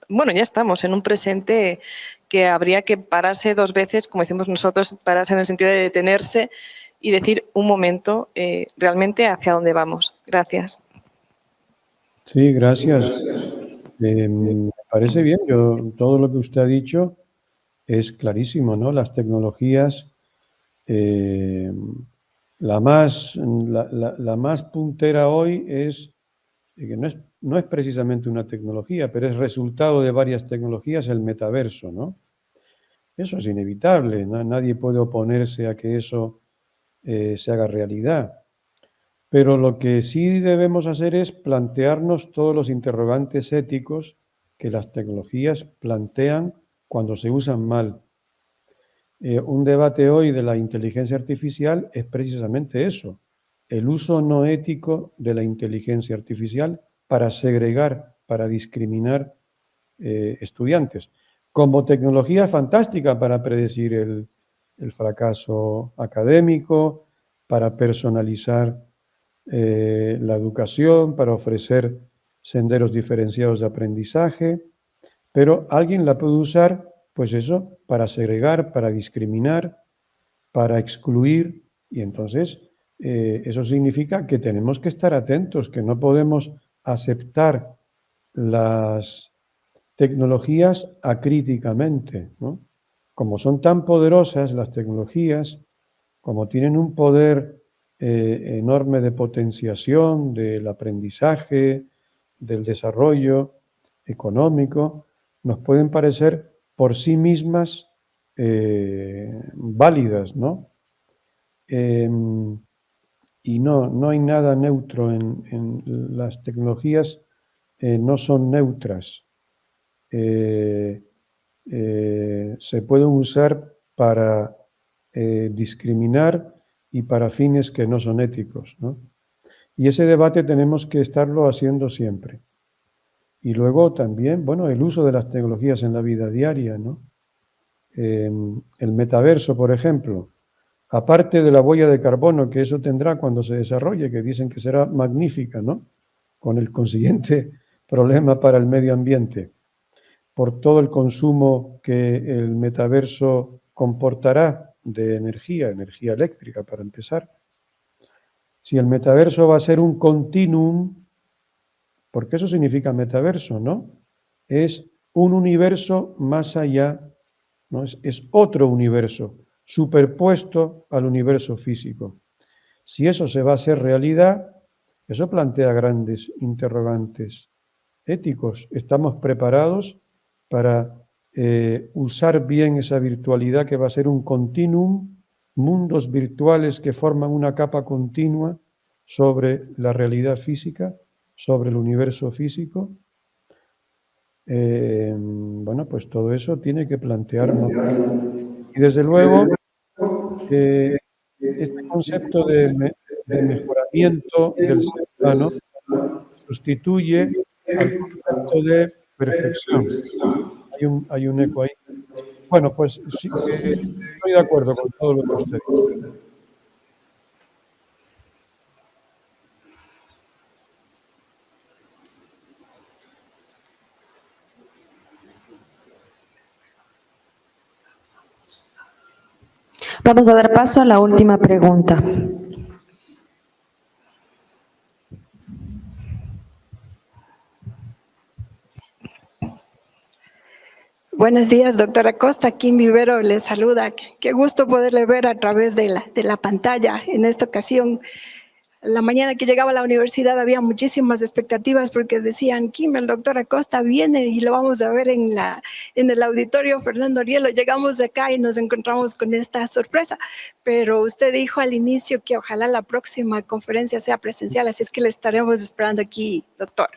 bueno, ya estamos en un presente que habría que pararse dos veces, como decimos nosotros, pararse en el sentido de detenerse y decir un momento realmente hacia dónde vamos. Gracias. Sí, gracias. Me parece bien, todo lo que usted ha dicho es clarísimo, ¿no? Las tecnologías, la más puntera hoy es, que no es precisamente una tecnología, pero es resultado de varias tecnologías, el metaverso, ¿no? Eso es inevitable, nadie puede oponerse a que eso se haga realidad. Pero lo que sí debemos hacer es plantearnos todos los interrogantes éticos que las tecnologías plantean cuando se usan mal. Un debate hoy de la inteligencia artificial es precisamente eso, el uso no ético de la inteligencia artificial para segregar, para discriminar estudiantes, como tecnología fantástica para predecir el fracaso académico, para personalizar la educación, para ofrecer senderos diferenciados de aprendizaje, pero alguien la puede usar, pues eso, para segregar, para discriminar, para excluir, y entonces eso significa que tenemos que estar atentos, que no podemos aceptar las tecnologías acríticamente, ¿no? Como son tan poderosas las tecnologías, como tienen un poder enorme de potenciación del aprendizaje, del desarrollo económico, nos pueden parecer por sí mismas válidas, ¿no? Y no hay nada neutro en las tecnologías, no son neutras. Se pueden usar para discriminar y para fines que no son éticos, ¿no? Y ese debate tenemos que estarlo haciendo siempre. Y luego también, bueno, el uso de las tecnologías en la vida diaria, ¿no? El metaverso, por ejemplo, aparte de la huella de carbono que eso tendrá cuando se desarrolle, que dicen que será magnífica, ¿no? Con el consiguiente problema para el medio ambiente, por todo el consumo que el metaverso comportará de energía eléctrica para empezar. Si el metaverso va a ser un continuum, porque eso significa metaverso, ¿no? Es un universo más allá, ¿no? Es otro universo superpuesto al universo físico. Si eso se va a hacer realidad, eso plantea grandes interrogantes éticos. ¿Estamos preparados para usar bien esa virtualidad que va a ser un continuum, mundos virtuales que forman una capa continua sobre la realidad física, sobre el universo físico? Bueno, pues todo eso tiene que plantearnos. Y desde luego, este concepto de mejoramiento del ser humano sustituye al concepto de perfección. Hay un eco ahí. Bueno, pues sí, estoy de acuerdo con todo lo que usted dice. Vamos a dar paso a la última pregunta. Buenos días, doctora Costa. Kim Vivero le saluda. Qué gusto poderle ver a través de la pantalla. En esta ocasión, la mañana que llegaba a la universidad había muchísimas expectativas porque decían, Kim, el doctor Acosta viene y lo vamos a ver en el auditorio Fernando Rielo. Llegamos acá y nos encontramos con esta sorpresa, pero usted dijo al inicio que ojalá la próxima conferencia sea presencial, así es que le estaremos esperando aquí, doctor.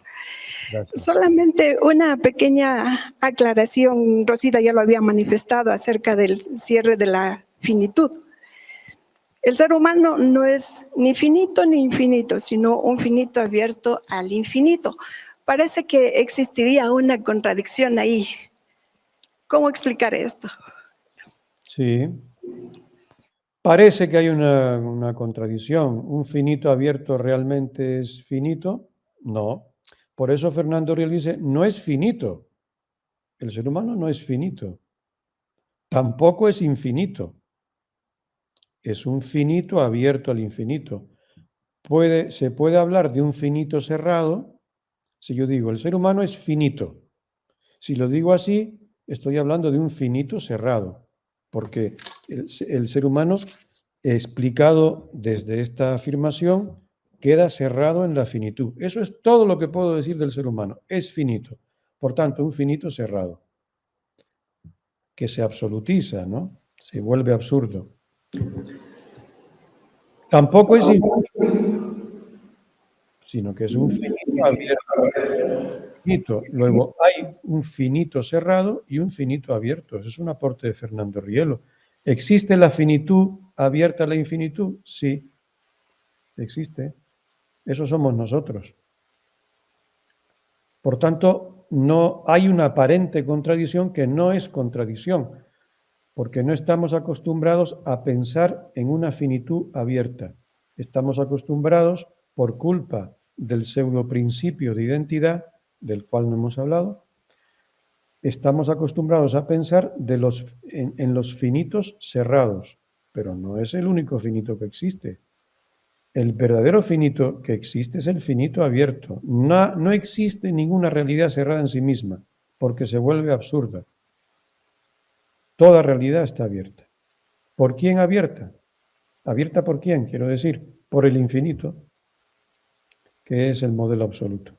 Gracias. Solamente una pequeña aclaración, Rosita ya lo había manifestado acerca del cierre de la finitud. El ser humano no es ni finito ni infinito, sino un finito abierto al infinito. Parece que existiría una contradicción ahí. ¿Cómo explicar esto? Sí. Parece que hay una contradicción. ¿Un finito abierto realmente es finito? No. Por eso Fernando Riel dice, no es finito. El ser humano no es finito. Tampoco es infinito. Es un finito abierto al infinito. Se puede hablar de un finito cerrado si yo digo, el ser humano es finito. Si lo digo así, estoy hablando de un finito cerrado, porque el ser humano, explicado desde esta afirmación, queda cerrado en la finitud. Eso es todo lo que puedo decir del ser humano. Es finito. Por tanto, un finito cerrado, que se absolutiza, ¿no? Se vuelve absurdo. Tampoco es infinito, sino que es un finito abierto. Finito. Luego hay un finito cerrado y un finito abierto. Ese es un aporte de Fernando Rielo. ¿Existe la finitud abierta a la infinitud? Sí, existe. Eso somos nosotros. Por tanto, no hay una aparente contradicción que no es contradicción, porque no estamos acostumbrados a pensar en una finitud abierta. Estamos acostumbrados, por culpa del pseudo principio de identidad, del cual no hemos hablado, estamos acostumbrados a pensar en los finitos cerrados, pero no es el único finito que existe. El verdadero finito que existe es el finito abierto. No existe ninguna realidad cerrada en sí misma, porque se vuelve absurda. Toda realidad está abierta. ¿Por quién abierta? ¿Abierta por quién? Quiero decir, por el infinito, que es el modelo absoluto.